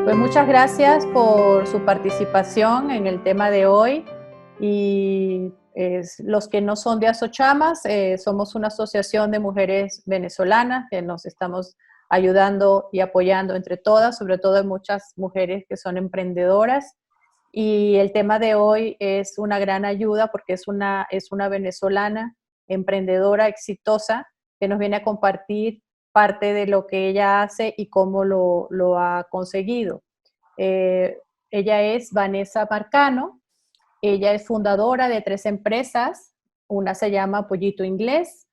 Pues muchas gracias por su participación en el tema de hoy y los que no son de Asochamas, somos una asociación de mujeres venezolanas que nos estamos ayudando y apoyando entre todas, sobre todo en muchas mujeres que son emprendedoras. Y el tema de hoy es una gran ayuda porque es una venezolana emprendedora exitosa que nos viene a compartir parte de lo que ella hace y cómo lo ha conseguido. Eh, Ella es Vanessa Marcano, ella es fundadora de 3 empresas, una se llama Pollito Inglés,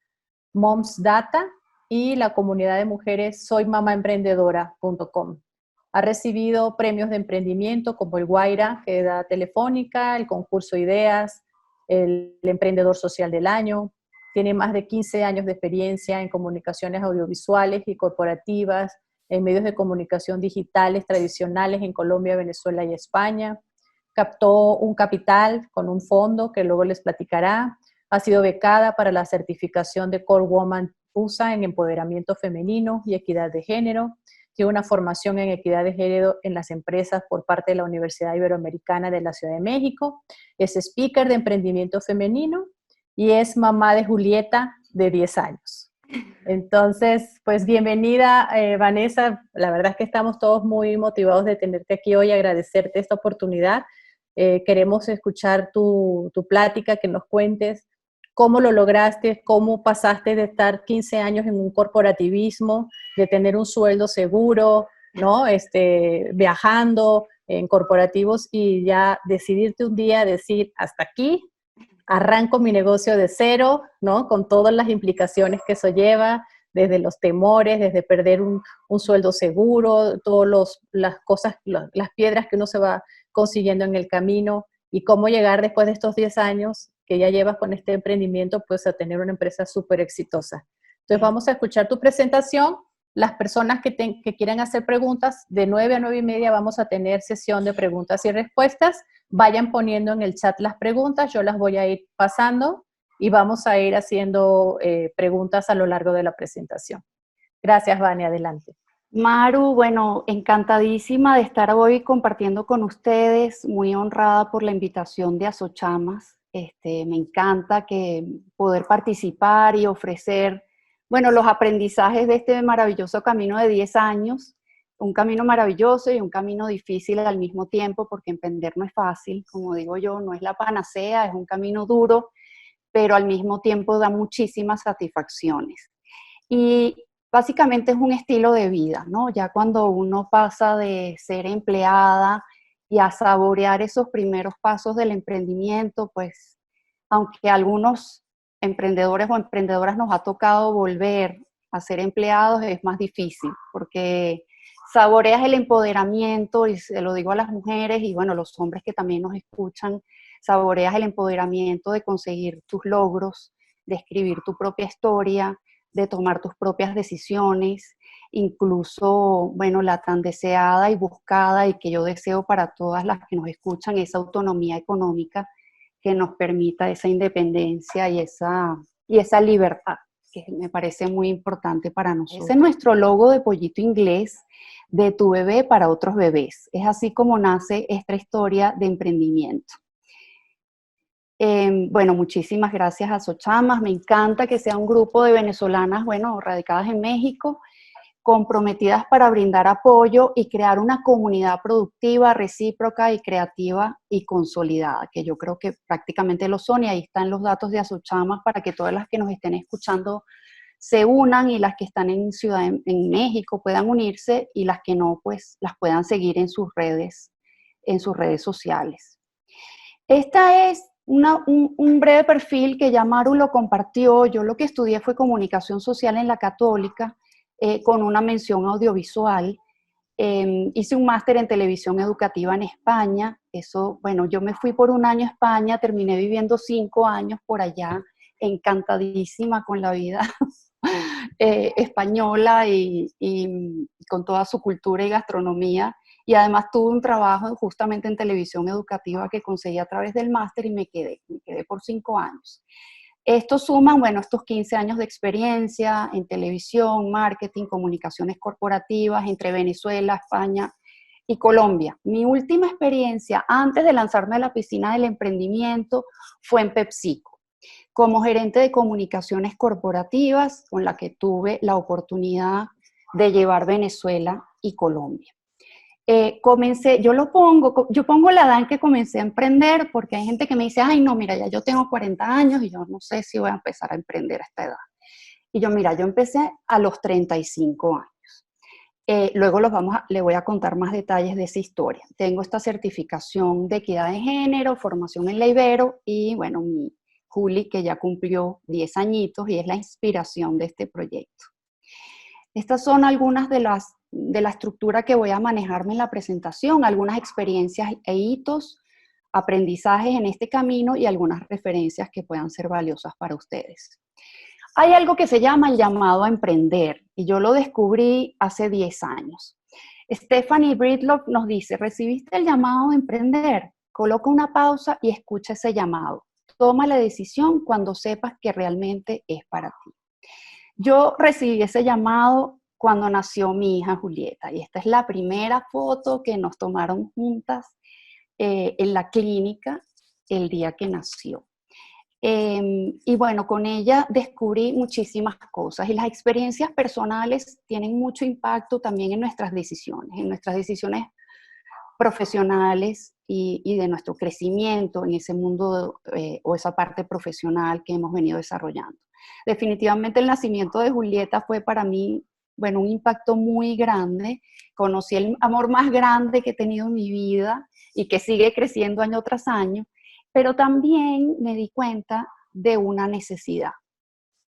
Moms Data y la comunidad de mujeres soymamaemprendedora.com. Ha recibido premios de emprendimiento como el Guaira, que da Telefónica, el concurso Ideas, el Emprendedor Social del Año. Tiene más de 15 años de experiencia en comunicaciones audiovisuales y corporativas, en medios de comunicación digitales tradicionales en Colombia, Venezuela y España. Captó un capital con un fondo que luego les platicará. Ha sido becada para la certificación de Core Woman USA en empoderamiento femenino y equidad de género. Tiene una formación en equidad de género en las empresas por parte de la Universidad Iberoamericana de la Ciudad de México. Es speaker de emprendimiento femenino y es mamá de Julieta de 10 años. Entonces, pues bienvenida, Vanessa. La verdad es que estamos todos muy motivados de tenerte aquí hoy, agradecerte esta oportunidad. Queremos escuchar tu plática, que nos cuentes cómo lo lograste, cómo pasaste de estar 15 años en un corporativismo, de tener un sueldo seguro, ¿no? Viajando en corporativos y ya decidirte un día a decir, hasta aquí, arranco mi negocio de cero, ¿no? Con todas las implicaciones que eso lleva, desde los temores, desde perder un sueldo seguro, todas las cosas, las piedras que uno se va consiguiendo en el camino y cómo llegar después de estos 10 años que ya llevas con este emprendimiento, pues a tener una empresa súper exitosa. Entonces vamos a escuchar tu presentación. Las personas que quieran hacer preguntas, de 9 a 9 y media vamos a tener sesión de preguntas y respuestas. Vayan poniendo en el chat las preguntas, yo las voy a ir pasando y vamos a ir haciendo preguntas a lo largo de la presentación. Gracias, Vania, adelante. Maru, bueno, encantadísima de estar hoy compartiendo con ustedes, muy honrada por la invitación de Asochamas. Me encanta poder participar y ofrecer, bueno, los aprendizajes de este maravilloso camino de 10 años, un camino maravilloso y un camino difícil al mismo tiempo, porque emprender no es fácil, como digo yo, no es la panacea, es un camino duro, pero al mismo tiempo da muchísimas satisfacciones. Y básicamente es un estilo de vida, ¿no? Ya cuando uno pasa de ser empleada y a saborear esos primeros pasos del emprendimiento, pues aunque a algunos emprendedores o emprendedoras nos ha tocado volver a ser empleados, es más difícil porque saboreas el empoderamiento, y se lo digo a las mujeres y bueno, los hombres que también nos escuchan, saboreas el empoderamiento de conseguir tus logros, de escribir tu propia historia, de tomar tus propias decisiones, incluso, bueno, la tan deseada y buscada y que yo deseo para todas las que nos escuchan, esa autonomía económica que nos permita esa independencia y esa libertad, que me parece muy importante para nosotros. Ese es nuestro logo de Pollito Inglés, de tu bebé para otros bebés. Es así como nace esta historia de emprendimiento. Bueno, muchísimas gracias a Asochamas. Me encanta que sea un grupo de venezolanas, bueno, radicadas en México, comprometidas para brindar apoyo y crear una comunidad productiva, recíproca y creativa y consolidada, que yo creo que prácticamente lo son, y ahí están los datos de Asochamas para que todas las que nos estén escuchando se unan y las que están en México puedan unirse y las que no, pues las puedan seguir en sus redes sociales. Esta es un breve perfil que ya Maru lo compartió. Yo lo que estudié fue comunicación social en la Católica, con una mención audiovisual. Hice un máster en televisión educativa en España. Eso, bueno, yo me fui por un año a España, terminé viviendo 5 años por allá, encantadísima con la vida española y con toda su cultura y gastronomía. Y además tuve un trabajo justamente en televisión educativa que conseguí a través del máster y me quedé por 5 años. Estos suman, bueno, estos 15 años de experiencia en televisión, marketing, comunicaciones corporativas entre Venezuela, España, y Colombia. Mi última experiencia antes de lanzarme a la piscina del emprendimiento fue en PepsiCo, como gerente de comunicaciones corporativas, con la que tuve la oportunidad de llevar Venezuela y Colombia. Yo pongo la edad en que comencé a emprender, porque hay gente que me dice, ay no, mira, ya yo tengo 40 años y yo no sé si voy a empezar a emprender a esta edad. Y yo, mira, yo empecé a los 35 años. Luego le voy a contar más detalles de esa historia. Tengo esta certificación de equidad de género, formación en la Ibero y bueno, mi Juli que ya cumplió 10 añitos y es la inspiración de este proyecto. Estas son algunas de la estructura que voy a manejarme en la presentación, algunas experiencias e hitos, aprendizajes en este camino y algunas referencias que puedan ser valiosas para ustedes. Hay algo que se llama el llamado a emprender y yo lo descubrí hace 10 años. Stephanie Breedlove nos dice, ¿recibiste el llamado a emprender? Coloca una pausa y escucha ese llamado. Toma la decisión cuando sepas que realmente es para ti. Yo recibí ese llamado cuando nació mi hija Julieta y esta es la primera foto que nos tomaron juntas en la clínica el día que nació. Y bueno, con ella descubrí muchísimas cosas y las experiencias personales tienen mucho impacto también en nuestras decisiones profesionales y de nuestro crecimiento en ese mundo o esa parte profesional que hemos venido desarrollando. Definitivamente el nacimiento de Julieta fue para mí, bueno, un impacto muy grande. Conocí el amor más grande que he tenido en mi vida y que sigue creciendo año tras año, pero también me di cuenta de una necesidad.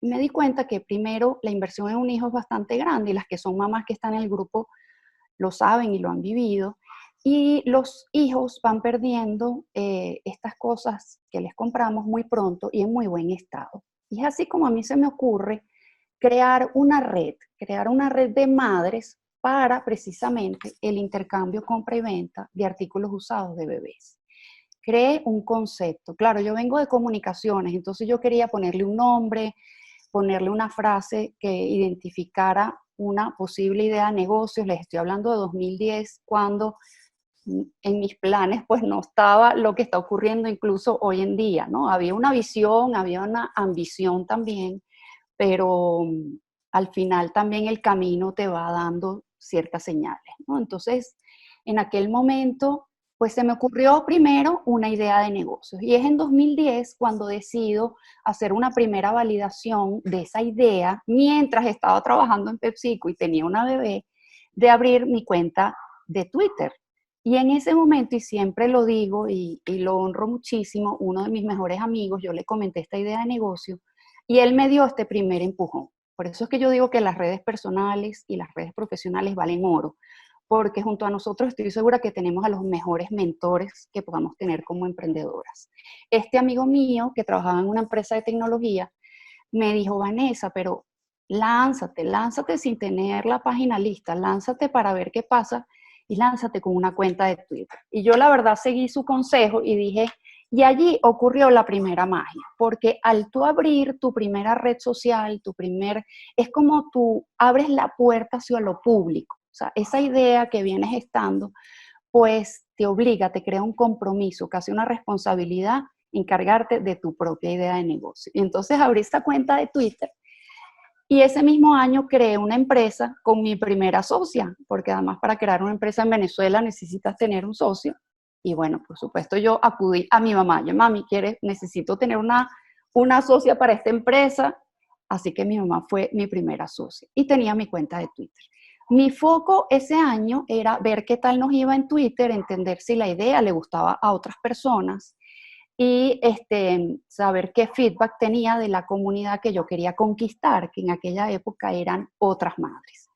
Me di cuenta que primero la inversión en un hijo es bastante grande y las que son mamás que están en el grupo lo saben y lo han vivido. Y los hijos van perdiendo estas cosas que les compramos muy pronto y en muy buen estado. Y es así como a mí se me ocurre crear una red de madres para precisamente el intercambio, compra y venta de artículos usados de bebés. Creé un concepto. Claro, yo vengo de comunicaciones, entonces yo quería ponerle un nombre, ponerle una frase que identificara una posible idea de negocios. Les estoy hablando de 2010, cuando en mis planes pues no estaba lo que está ocurriendo incluso hoy en día, ¿no? Había una visión, había una ambición también, pero al final también el camino te va dando ciertas señales, ¿no? Entonces, en aquel momento, pues se me ocurrió primero una idea de negocios y es en 2010 cuando decido hacer una primera validación de esa idea mientras estaba trabajando en PepsiCo y tenía una bebé, de abrir mi cuenta de Twitter. Y en ese momento, y siempre lo digo y lo honro muchísimo, uno de mis mejores amigos, yo le comenté esta idea de negocio y él me dio este primer empujón. Por eso es que yo digo que las redes personales y las redes profesionales valen oro, porque junto a nosotros estoy segura que tenemos a los mejores mentores que podamos tener como emprendedoras. Este amigo mío, que trabajaba en una empresa de tecnología, me dijo, Vanessa, pero lánzate sin tener la página lista, lánzate para ver qué pasa y lánzate con una cuenta de Twitter. Y yo la verdad seguí su consejo y dije, y allí ocurrió la primera magia, porque al tú abrir tu primera red social, es como tú abres la puerta hacia lo público. O sea, esa idea que vienes estando, pues te obliga, te crea un compromiso, casi una responsabilidad, encargarte de tu propia idea de negocio. Y entonces abrí esta cuenta de Twitter y ese mismo año creé una empresa con mi primera socia, porque además para crear una empresa en Venezuela necesitas tener un socio. Y bueno, por supuesto yo acudí a mi mamá. Yo, mami, necesito tener una socia para esta empresa. Así que mi mamá fue mi primera socia y tenía mi cuenta de Twitter. Mi foco ese año era ver qué tal nos iba en Twitter, entender si la idea le gustaba a otras personas y saber qué feedback tenía de la comunidad que yo quería conquistar, que en aquella época eran otras madres.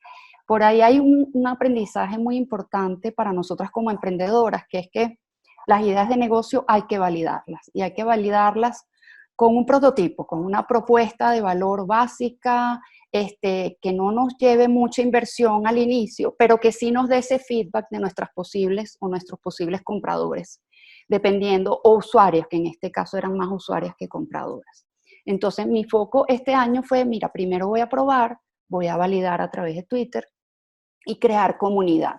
Por ahí hay un aprendizaje muy importante para nosotras como emprendedoras, que es que las ideas de negocio hay que validarlas, y hay que validarlas con un prototipo, con una propuesta de valor básica, que no nos lleve mucha inversión al inicio, pero que sí nos dé ese feedback de nuestras posibles o nuestros posibles compradores, dependiendo, o usuarias, que en este caso eran más usuarias que compradoras. Entonces mi foco este año fue, mira, primero voy a probar, voy a validar a través de Twitter y crear comunidad.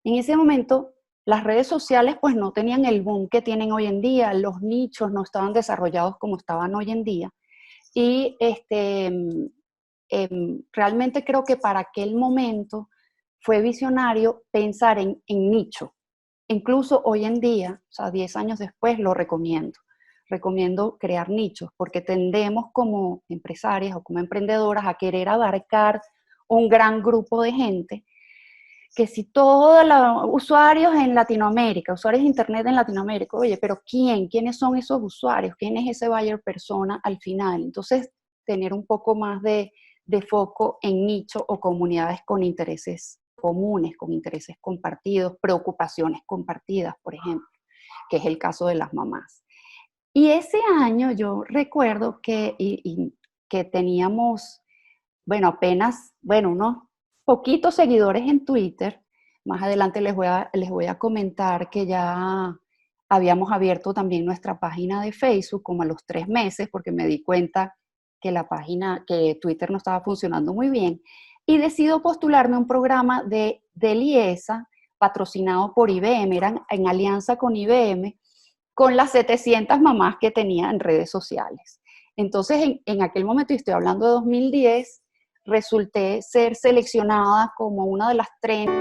En ese momento, las redes sociales pues no tenían el boom que tienen hoy en día, los nichos no estaban desarrollados como estaban hoy en día. Y realmente creo que para aquel momento fue visionario pensar en nicho. Incluso hoy en día, o sea, 10 años después, lo recomiendo. Recomiendo crear nichos porque tendemos como empresarias o como emprendedoras a querer abarcar un gran grupo de gente, que si todos los usuarios en Latinoamérica, usuarios de Internet en Latinoamérica, oye, pero ¿quién? ¿Quiénes son esos usuarios? ¿Quién es ese buyer persona al final? Entonces, tener un poco más de foco en nicho o comunidades con intereses comunes, con intereses compartidos, preocupaciones compartidas, por ejemplo, que es el caso de las mamás. Y ese año yo recuerdo que teníamos, bueno, apenas, bueno, unos poquitos seguidores en Twitter. Más adelante les voy a comentar que ya habíamos abierto también nuestra página de Facebook como a los 3 meses, porque me di cuenta que Twitter no estaba funcionando muy bien. Y decido postularme a un programa de Liesa, patrocinado por IBM, eran en alianza con IBM, con las 700 mamás que tenía en redes sociales. Entonces, en aquel momento, y estoy hablando de 2010, resulté ser seleccionada como una de las 30.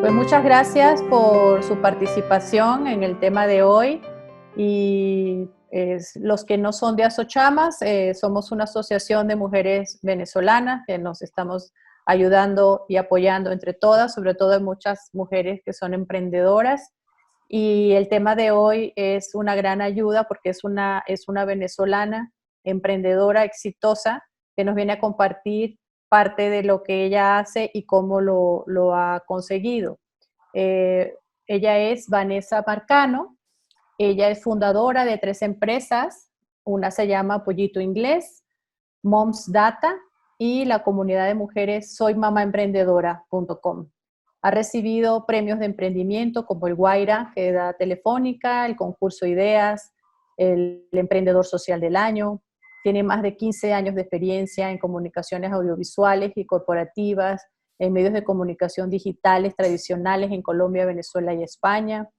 Pues muchas gracias por su participación en el tema de hoy. Y los que no son de Asochamas, somos una asociación de mujeres venezolanas que nos estamos ayudando y apoyando entre todas, sobre todo hay muchas mujeres que son emprendedoras. Y el tema de hoy es una gran ayuda porque es una venezolana emprendedora exitosa que nos viene a compartir parte de lo que ella hace y cómo lo ha conseguido. Eh, Ella es Vanessa Marcano. Ella es fundadora de 3 empresas. Una se llama Pollito Inglés, Moms Data y la comunidad de mujeres soymamaemprendedora.com. Ha recibido premios de emprendimiento como el Guaira, que da Telefónica, el concurso Ideas, el Emprendedor Social del Año. Tiene más de 15 años de experiencia en comunicaciones audiovisuales y corporativas, en medios de comunicación digitales tradicionales en Colombia, Venezuela y España.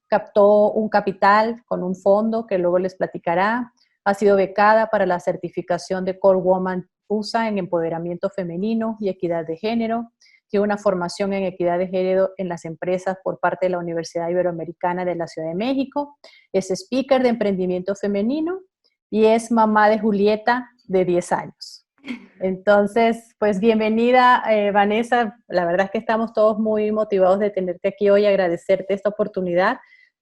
Captó un capital con un fondo que luego les platicará. Ha sido becada para la certificación de Core Woman USA en empoderamiento femenino y equidad de género. Tiene una formación en equidad de género en las empresas por parte de la Universidad Iberoamericana de la Ciudad de México. Es speaker de emprendimiento femenino y es mamá de Julieta, de 10 años. Entonces, pues bienvenida, Vanessa. La verdad es que estamos todos muy motivados de tenerte aquí hoy, agradecerte esta oportunidad.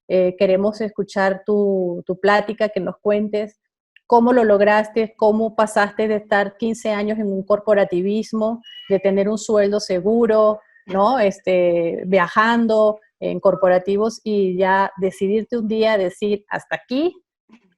Queremos escuchar tu plática, que nos cuentes cómo lo lograste, cómo pasaste de estar 15 años en un corporativismo, de tener un sueldo seguro, ¿no? Viajando en corporativos y ya decidirte un día a decir, hasta aquí,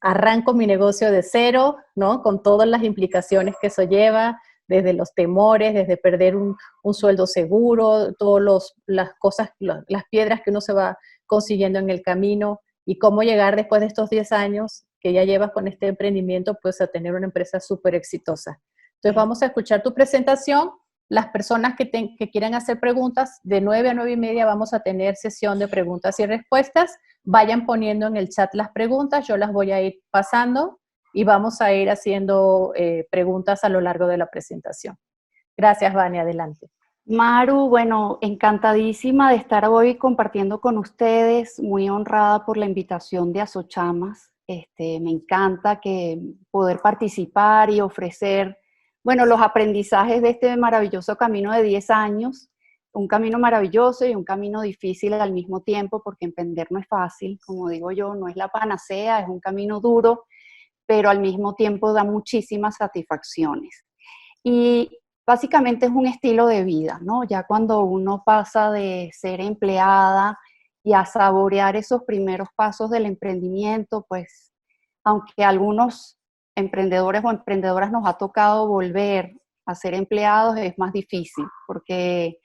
arranco mi negocio de cero, ¿no? Con todas las implicaciones que eso lleva, desde los temores, desde perder un sueldo seguro, todas las cosas, las piedras que uno se va consiguiendo en el camino y cómo llegar después de estos 10 años que ya llevas con este emprendimiento, pues a tener una empresa súper exitosa. Entonces vamos a escuchar tu presentación. Las personas que quieran hacer preguntas, de 9 a 9 y media vamos a tener sesión de preguntas y respuestas. Vayan poniendo en el chat las preguntas, yo las voy a ir pasando y vamos a ir haciendo preguntas a lo largo de la presentación. Gracias, Vania, adelante. Maru, bueno, encantadísima de estar hoy compartiendo con ustedes, muy honrada por la invitación de Asochamas. Me encanta poder participar y ofrecer, bueno, los aprendizajes de este maravilloso camino de 10 años, un camino maravilloso y un camino difícil al mismo tiempo, porque emprender no es fácil, como digo yo, no es la panacea, es un camino duro, pero al mismo tiempo da muchísimas satisfacciones. Y básicamente es un estilo de vida, ¿no? Ya cuando uno pasa de ser empleada y a saborear esos primeros pasos del emprendimiento, pues aunque a algunos emprendedores o emprendedoras nos ha tocado volver a ser empleados, es más difícil porque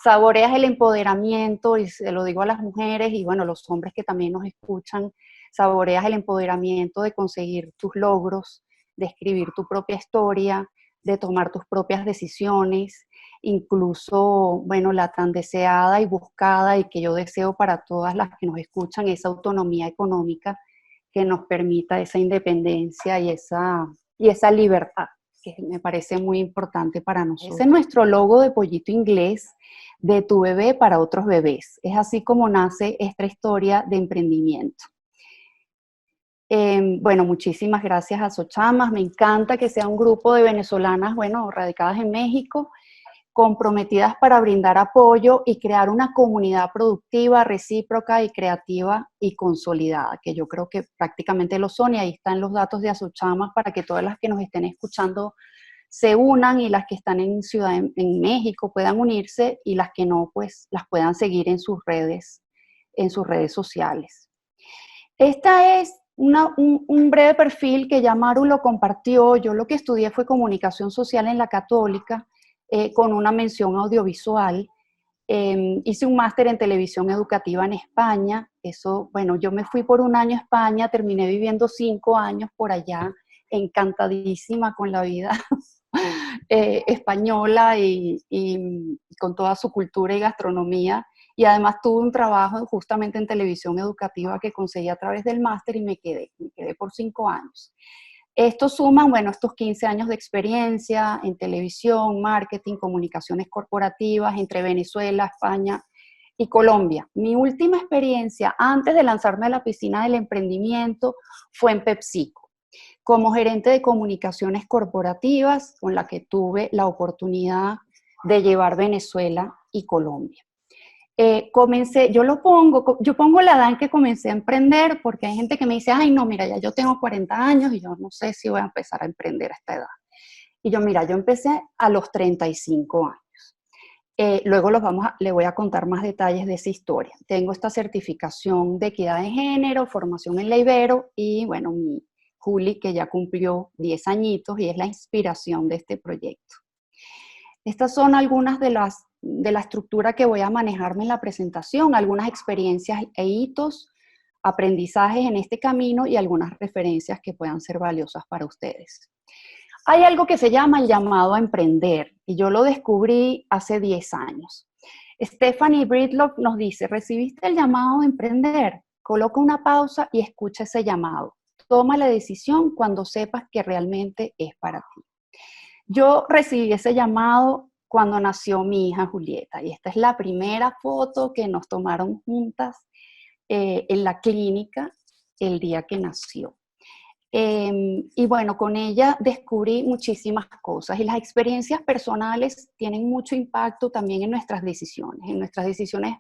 saboreas el empoderamiento, y se lo digo a las mujeres y bueno, los hombres que también nos escuchan, saboreas el empoderamiento de conseguir tus logros, de escribir tu propia historia, de tomar tus propias decisiones, incluso, bueno, la tan deseada y buscada y que yo deseo para todas las que nos escuchan, esa autonomía económica que nos permita esa independencia y esa libertad, que me parece muy importante para nosotros. Ese es nuestro logo de pollito inglés, de tu bebé para otros bebés. Es así como nace esta historia de emprendimiento. Bueno, muchísimas gracias a Sochamas. Me encanta que sea un grupo de venezolanas, bueno, radicadas en México, comprometidas para brindar apoyo y crear una comunidad productiva, recíproca y creativa y consolidada, que yo creo que prácticamente lo son, y ahí están los datos de Asochamas para que todas las que nos estén escuchando se unan, y las que están en en México puedan unirse, y las que no, pues las puedan seguir en sus redes sociales. Esta es un breve perfil que ya Maru lo compartió. Yo lo que estudié fue comunicación social en la Católica, con una mención audiovisual. Hice un máster en televisión educativa en España. Eso, bueno, yo me fui por un año a España, terminé viviendo 5 años por allá, encantadísima con la vida española y con toda su cultura y gastronomía. Y además tuve un trabajo justamente en televisión educativa que conseguí a través del máster, y me quedé por 5 años. Estos suman, bueno, estos 15 años de experiencia en televisión, marketing, comunicaciones corporativas entre Venezuela, España y Colombia. Mi última experiencia antes de lanzarme a la piscina del emprendimiento fue en PepsiCo, como gerente de comunicaciones corporativas, con la que tuve la oportunidad de llevar Venezuela y Colombia. Yo pongo la edad en que comencé a emprender, porque hay gente que me dice, ay no, mira, ya yo tengo 40 años y yo no sé si voy a empezar a emprender a esta edad. Y yo, mira, yo empecé a los 35 años. Luego le voy a contar más detalles de esa historia. Tengo esta certificación de equidad de género, formación en la Ibero, y bueno, mi Juli, que ya cumplió 10 añitos y es la inspiración de este proyecto. Estas son algunas de la estructura que voy a manejarme en la presentación, algunas experiencias e hitos, aprendizajes en este camino y algunas referencias que puedan ser valiosas para ustedes. Hay algo que se llama el llamado a emprender, y yo lo descubrí hace 10 años. Stephanie Breedlove nos dice, ¿recibiste el llamado a emprender? Coloca una pausa y escucha ese llamado. Toma la decisión cuando sepas que realmente es para ti. Yo recibí ese llamado cuando nació mi hija Julieta, y esta es la primera foto que nos tomaron juntas en la clínica el día que nació. Y bueno, con ella descubrí muchísimas cosas, y las experiencias personales tienen mucho impacto también en nuestras decisiones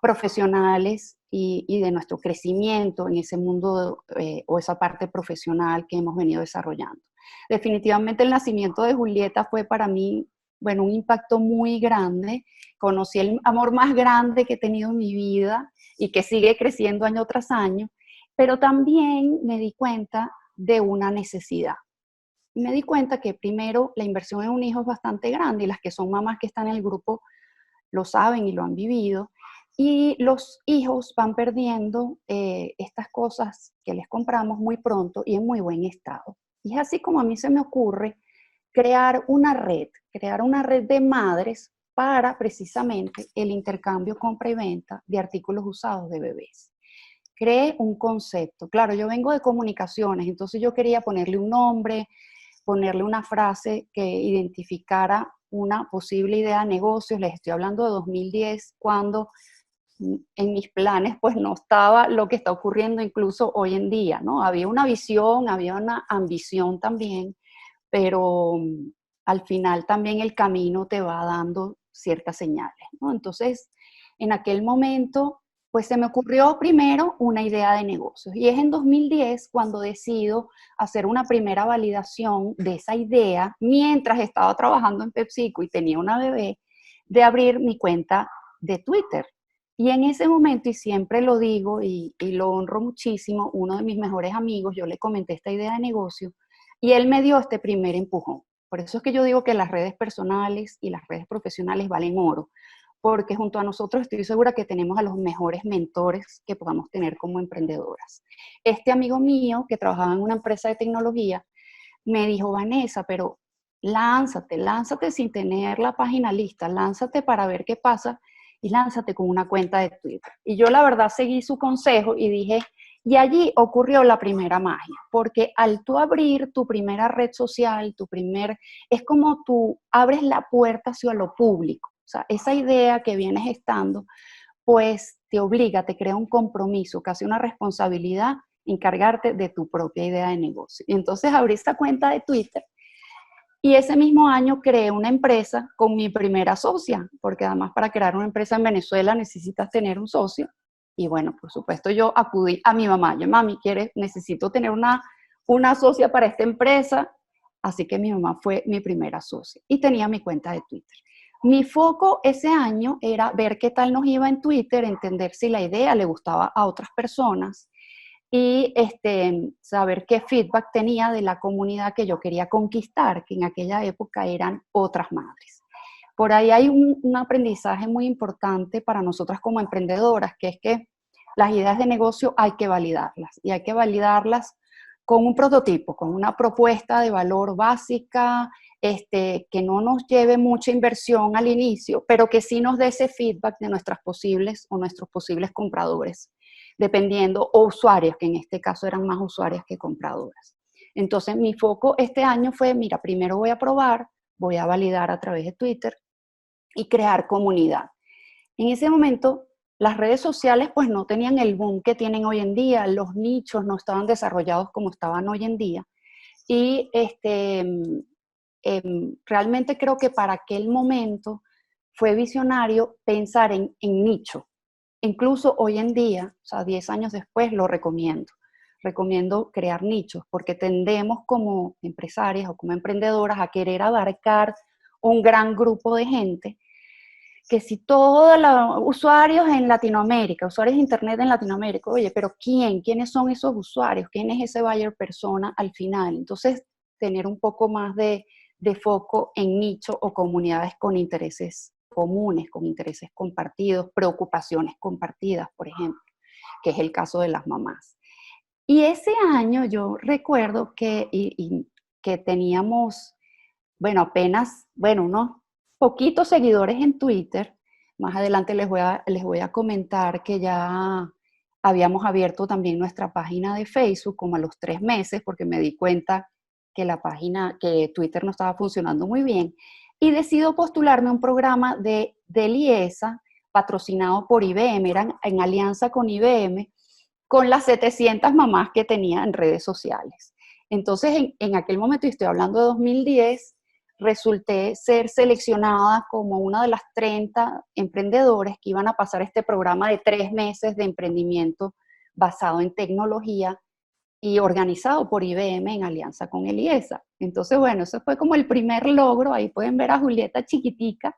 profesionales y de nuestro crecimiento en ese mundo o esa parte profesional que hemos venido desarrollando. Definitivamente el nacimiento de Julieta fue para mí, bueno, un impacto muy grande. Conocí el amor más grande que he tenido en mi vida y que sigue creciendo año tras año, pero también me di cuenta de una necesidad. Me di cuenta que primero la inversión en un hijo es bastante grande, y las que son mamás que están en el grupo lo saben y lo han vivido, y los hijos van perdiendo estas cosas que les compramos muy pronto y en muy buen estado. Y es así como a mí se me ocurre crear una red de madres para precisamente el intercambio, compra y venta de artículos usados de bebés. Creé un concepto. Claro, yo vengo de comunicaciones, entonces yo quería ponerle un nombre, ponerle una frase que identificara una posible idea de negocios. Les estoy hablando de 2010, cuando en mis planes pues no estaba lo que está ocurriendo incluso hoy en día, ¿no? Había una visión, había una ambición también, pero al final también el camino te va dando ciertas señales, ¿no? Entonces, en aquel momento, pues se me ocurrió primero una idea de negocios, y es en 2010 cuando decido hacer una primera validación de esa idea, mientras estaba trabajando en PepsiCo y tenía una bebé, de abrir mi cuenta de Twitter. Y en ese momento, y siempre lo digo y lo honro muchísimo, uno de mis mejores amigos, yo le comenté esta idea de negocio y él me dio este primer empujón. Por eso es que yo digo que las redes personales y las redes profesionales valen oro, porque junto a nosotros estoy segura que tenemos a los mejores mentores que podamos tener como emprendedoras. Este amigo mío, que trabajaba en una empresa de tecnología, me dijo, Vanessa, pero lánzate, lánzate sin tener la página lista, lánzate para ver qué pasa y lánzate con una cuenta de Twitter. Y yo la verdad seguí su consejo y dije, y allí ocurrió la primera magia, porque al tú abrir tu primera red social, es como tú abres la puerta hacia lo público. O sea, esa idea que vienes estando, pues te obliga, te crea un compromiso, casi una responsabilidad, encargarte de tu propia idea de negocio. Y entonces abrí esta cuenta de Twitter y ese mismo año creé una empresa con mi primera socia, porque además para crear una empresa en Venezuela necesitas tener un socio. Y bueno, por supuesto yo acudí a mi mamá, yo, mami, necesito tener una socia para esta empresa. Así que mi mamá fue mi primera socia y tenía mi cuenta de Twitter. Mi foco ese año era ver qué tal nos iba en Twitter, entender si la idea le gustaba a otras personas y saber qué feedback tenía de la comunidad que yo quería conquistar, que en aquella época eran otras madres. Por ahí hay un aprendizaje muy importante para nosotras como emprendedoras, que es que las ideas de negocio hay que validarlas y hay que validarlas con un prototipo, con una propuesta de valor básica, que no nos lleve mucha inversión al inicio, pero que sí nos dé ese feedback de nuestras posibles o nuestros posibles compradores, dependiendo, o usuarios, que en este caso eran más usuarias que compradoras. Entonces mi foco este año fue, mira, primero voy a probar, voy a validar a través de Twitter y crear comunidad. En ese momento, las redes sociales pues no tenían el boom que tienen hoy en día, los nichos no estaban desarrollados como estaban hoy en día. Y realmente creo que para aquel momento fue visionario pensar en nicho. Incluso hoy en día, o sea, 10 años después, lo recomiendo. Recomiendo crear nichos porque tendemos como empresarias o como emprendedoras a querer abarcar un gran grupo de gente, que si todos los usuarios en Latinoamérica, usuarios de Internet en Latinoamérica, oye, pero ¿quiénes son esos usuarios? ¿Quién es ese buyer persona al final? Entonces, tener un poco más de foco en nicho o comunidades con intereses comunes, con intereses compartidos, preocupaciones compartidas, por ejemplo, que es el caso de las mamás. Y ese año yo recuerdo que teníamos, bueno, apenas, bueno, unos poquitos seguidores en Twitter. Más adelante les voy a comentar que ya habíamos abierto también nuestra página de Facebook como a los 3 meses, porque me di cuenta que Twitter no estaba funcionando muy bien. Y decido postularme a un programa del IESA, patrocinado por IBM, eran en alianza con IBM, con las 700 mamás que tenía en redes sociales. Entonces, en aquel momento, y estoy hablando de 2010, resulté ser seleccionada como una de las 30 emprendedores que iban a pasar este programa de 3 meses de emprendimiento basado en tecnología y organizado por IBM en alianza con el IESA. Entonces, bueno, eso fue como el primer logro. Ahí pueden ver a Julieta chiquitica,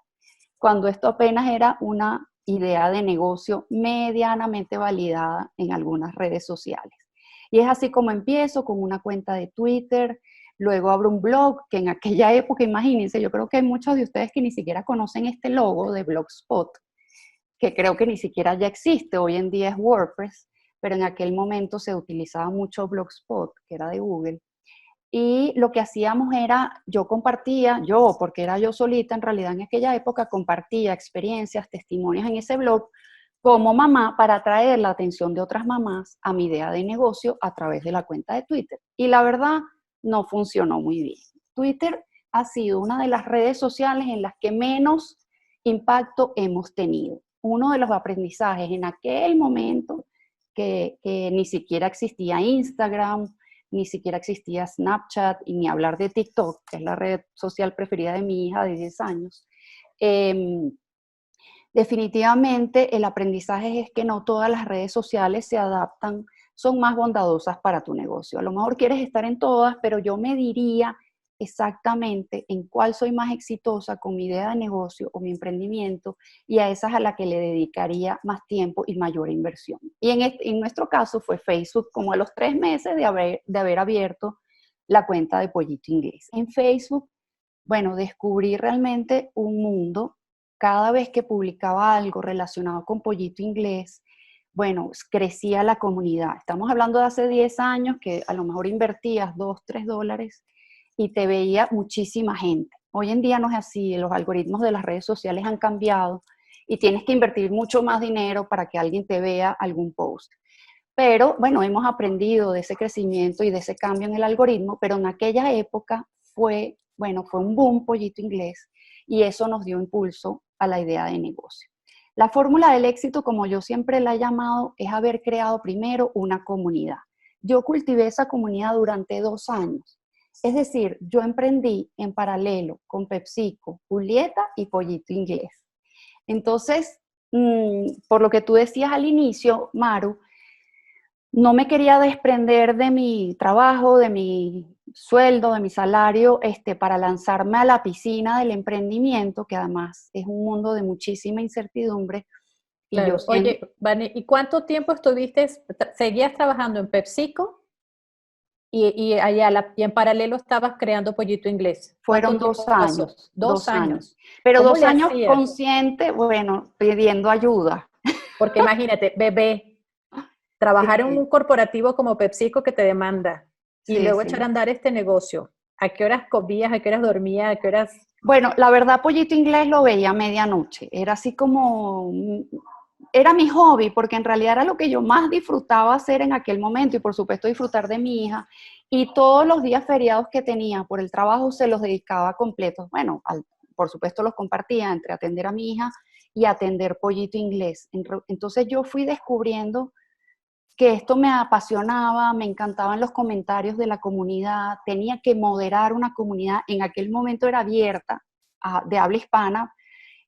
cuando esto apenas era una idea de negocio medianamente validada en algunas redes sociales. Y es así como empiezo con una cuenta de Twitter, luego abro un blog, que en aquella época, imagínense, yo creo que hay muchos de ustedes que ni siquiera conocen este logo de Blogspot, que creo que ni siquiera ya existe, hoy en día es WordPress, pero en aquel momento se utilizaba mucho Blogspot, que era de Google. Y lo que hacíamos era, porque era yo solita en realidad en aquella época, compartía experiencias, testimonios en ese blog como mamá para atraer la atención de otras mamás a mi idea de negocio a través de la cuenta de Twitter. Y la verdad, no funcionó muy bien. Twitter ha sido una de las redes sociales en las que menos impacto hemos tenido. Uno de los aprendizajes en aquel momento que ni siquiera existía Instagram, ni siquiera existía Snapchat y ni hablar de TikTok, que es la red social preferida de mi hija de 10 años. Definitivamente el aprendizaje es que no todas las redes sociales se adaptan, son más bondadosas para tu negocio. A lo mejor quieres estar en todas, pero yo me diría exactamente en cuál soy más exitosa con mi idea de negocio o mi emprendimiento, y a esas a la que le dedicaría más tiempo y mayor inversión. Y en nuestro caso fue Facebook, como a los 3 meses de haber abierto la cuenta de Pollito Inglés. En Facebook, bueno, descubrí realmente un mundo. Cada vez que publicaba algo relacionado con Pollito Inglés, bueno, crecía la comunidad. Estamos hablando de hace 10 años que a lo mejor invertías $2, $3 y te veía muchísima gente. Hoy en día no es así, los algoritmos de las redes sociales han cambiado y tienes que invertir mucho más dinero para que alguien te vea algún post. Pero bueno, hemos aprendido de ese crecimiento y de ese cambio en el algoritmo, pero en aquella época fue un boom Pollito Inglés y eso nos dio impulso a la idea de negocio. La fórmula del éxito, como yo siempre la he llamado, es haber creado primero una comunidad. Yo cultivé esa comunidad durante 2 años. Es decir, yo emprendí en paralelo con PepsiCo, Julieta y Pollito Inglés. Entonces, por lo que tú decías al inicio, Maru, no me quería desprender de mi trabajo, de mi sueldo, de mi salario, para lanzarme a la piscina del emprendimiento, que además es un mundo de muchísima incertidumbre. Y yo Claro. siempre, Oye, Vane, ¿y cuánto tiempo seguías trabajando en PepsiCo y en paralelo estabas creando Pollito Inglés? ¿Cuánto fueron tiempo 2 pasó? años, 2 2 años. años. Pero ¿Cómo 2 le años hacías? consciente, bueno, pidiendo ayuda. Porque imagínate, bebé, trabajar en Sí, un corporativo como PepsiCo que te demanda y sí, luego echar a sí. andar este negocio. ¿A qué horas comías? ¿A qué horas dormías? ¿A qué horas? Bueno, la verdad, Pollito Inglés lo veía a medianoche. Era así como, era mi hobby, porque en realidad era lo que yo más disfrutaba hacer en aquel momento y por supuesto disfrutar de mi hija. Y todos los días feriados que tenía por el trabajo se los dedicaba completos. Bueno, por supuesto los compartía entre atender a mi hija y atender Pollito Inglés. Entonces yo fui descubriendo que esto me apasionaba, me encantaban los comentarios de la comunidad, tenía que moderar una comunidad, en aquel momento era abierta, de habla hispana,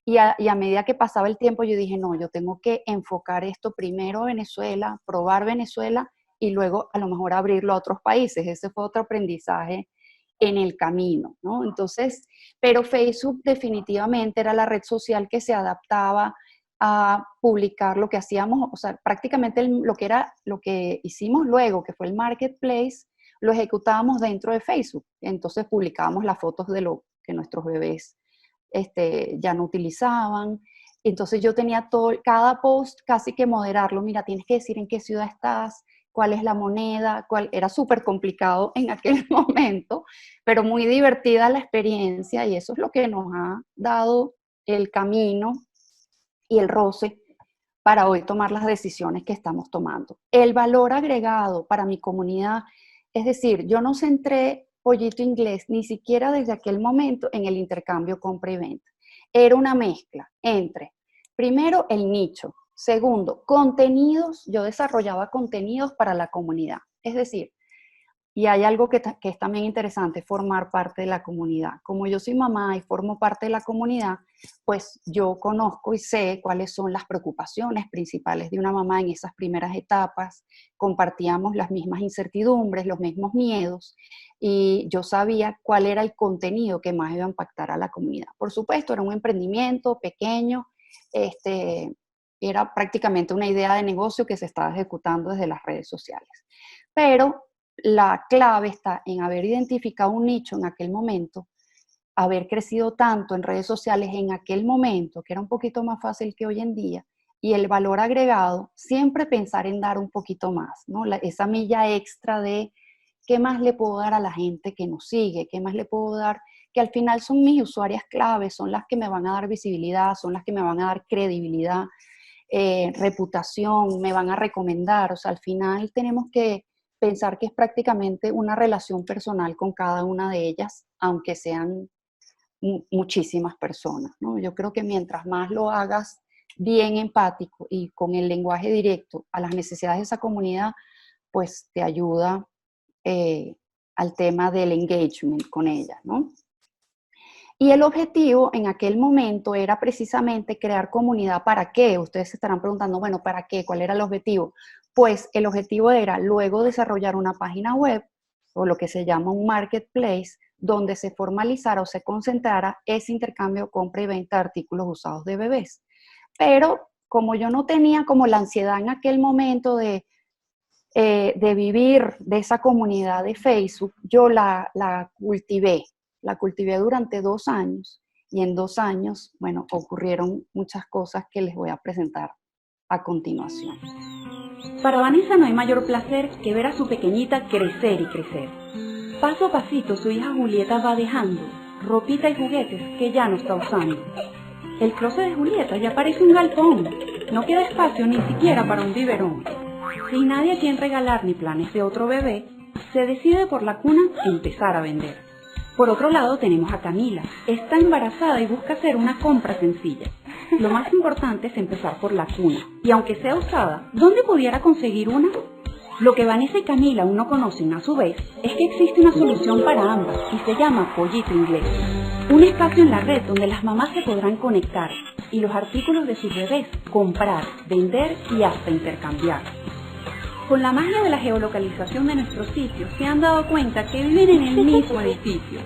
y a medida que pasaba el tiempo yo dije, no, yo tengo que enfocar esto primero a Venezuela, probar Venezuela y luego a lo mejor abrirlo a otros países. Ese fue otro aprendizaje en el camino, ¿no? Entonces, pero Facebook definitivamente era la red social que se adaptaba a publicar lo que hacíamos, o sea, prácticamente lo que hicimos luego, que fue el marketplace, lo ejecutábamos dentro de Facebook. Entonces publicábamos las fotos de lo que nuestros bebés ya no utilizaban. Entonces yo tenía cada post casi que moderarlo. Mira, tienes que decir en qué ciudad estás, cuál es la moneda, era súper complicado en aquel momento, pero muy divertida la experiencia y eso es lo que nos ha dado el camino y el roce para hoy tomar las decisiones que estamos tomando. El valor agregado para mi comunidad, es decir, yo no centré Pollito Inglés ni siquiera desde aquel momento en el intercambio compra y venta. Era una mezcla entre, primero, el nicho, segundo, contenidos, yo desarrollaba contenidos para la comunidad, es decir, y hay algo que es también interesante, formar parte de la comunidad. Como yo soy mamá y formo parte de la comunidad, pues yo conozco y sé cuáles son las preocupaciones principales de una mamá en esas primeras etapas. Compartíamos las mismas incertidumbres, los mismos miedos, y yo sabía cuál era el contenido que más iba a impactar a la comunidad. Por supuesto, era un emprendimiento pequeño, era prácticamente una idea de negocio que se estaba ejecutando desde las redes sociales. Pero la clave está en haber identificado un nicho en aquel momento, haber crecido tanto en redes sociales en aquel momento, que era un poquito más fácil que hoy en día, y el valor agregado, siempre pensar en dar un poquito más, ¿no? Esa milla extra de qué más le puedo dar a la gente que nos sigue, qué más le puedo dar, que al final son mis usuarias claves, son las que me van a dar visibilidad, son las que me van a dar credibilidad, reputación, me van a recomendar, o sea, al final tenemos que pensar que es prácticamente una relación personal con cada una de ellas, aunque sean muchísimas personas, ¿no? Yo creo que mientras más lo hagas bien empático y con el lenguaje directo a las necesidades de esa comunidad, pues te ayuda al tema del engagement con ella, ¿no? Y el objetivo en aquel momento era precisamente crear comunidad. ¿Para qué? Ustedes se estarán preguntando, bueno, ¿para qué? ¿Cuál era el objetivo? Pues el objetivo era luego desarrollar una página web o lo que se llama un marketplace donde se formalizara o se concentrara ese intercambio, compra y venta de artículos usados de bebés. Pero como yo no tenía como la ansiedad en aquel momento de vivir de esa comunidad de Facebook, yo la cultivé durante 2 años y en 2 años, bueno, ocurrieron muchas cosas que les voy a presentar a continuación. Para Vanessa no hay mayor placer que ver a su pequeñita crecer y crecer. Paso a pasito su hija Julieta va dejando ropita y juguetes que ya no está usando. El closet de Julieta ya parece un galpón, no queda espacio ni siquiera para un biberón. Sin nadie a quien regalar ni planes de otro bebé, se decide por la cuna empezar a vender. Por otro lado tenemos a Camila, está embarazada y busca hacer una compra sencilla. Lo más importante es empezar por la cuna, y aunque sea usada, ¿dónde pudiera conseguir una? Lo que Vanessa y Camila aún no conocen a su vez es que existe una solución para ambas y se llama Pollito Inglés. Un espacio en la red donde las mamás se podrán conectar y los artículos de sus bebés comprar, vender y hasta intercambiar. Con la magia de la geolocalización de nuestros sitios se han dado cuenta que viven en el mismo edificio.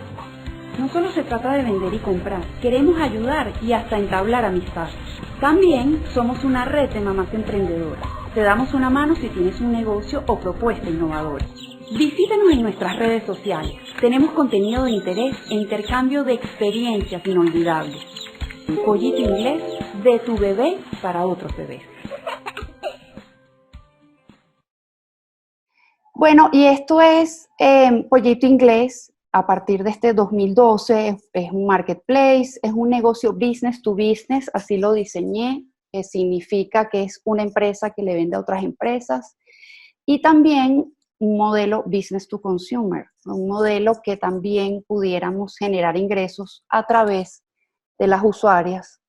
No solo se trata de vender y comprar, queremos ayudar y hasta entablar amistad. También somos una red de mamás emprendedoras. Te damos una mano si tienes un negocio o propuesta innovadora. Visítanos en nuestras redes sociales. Tenemos contenido de interés e intercambio de experiencias inolvidables. Pollito Inglés, de tu bebé para otros bebés. Bueno, y esto es Pollito Inglés. A partir de este 2012 es un marketplace, es un negocio business to business, así lo diseñé. Significa que es una empresa que le vende a otras empresas, y también un modelo business to consumer, un modelo que también pudiéramos generar ingresos a través de las usuarias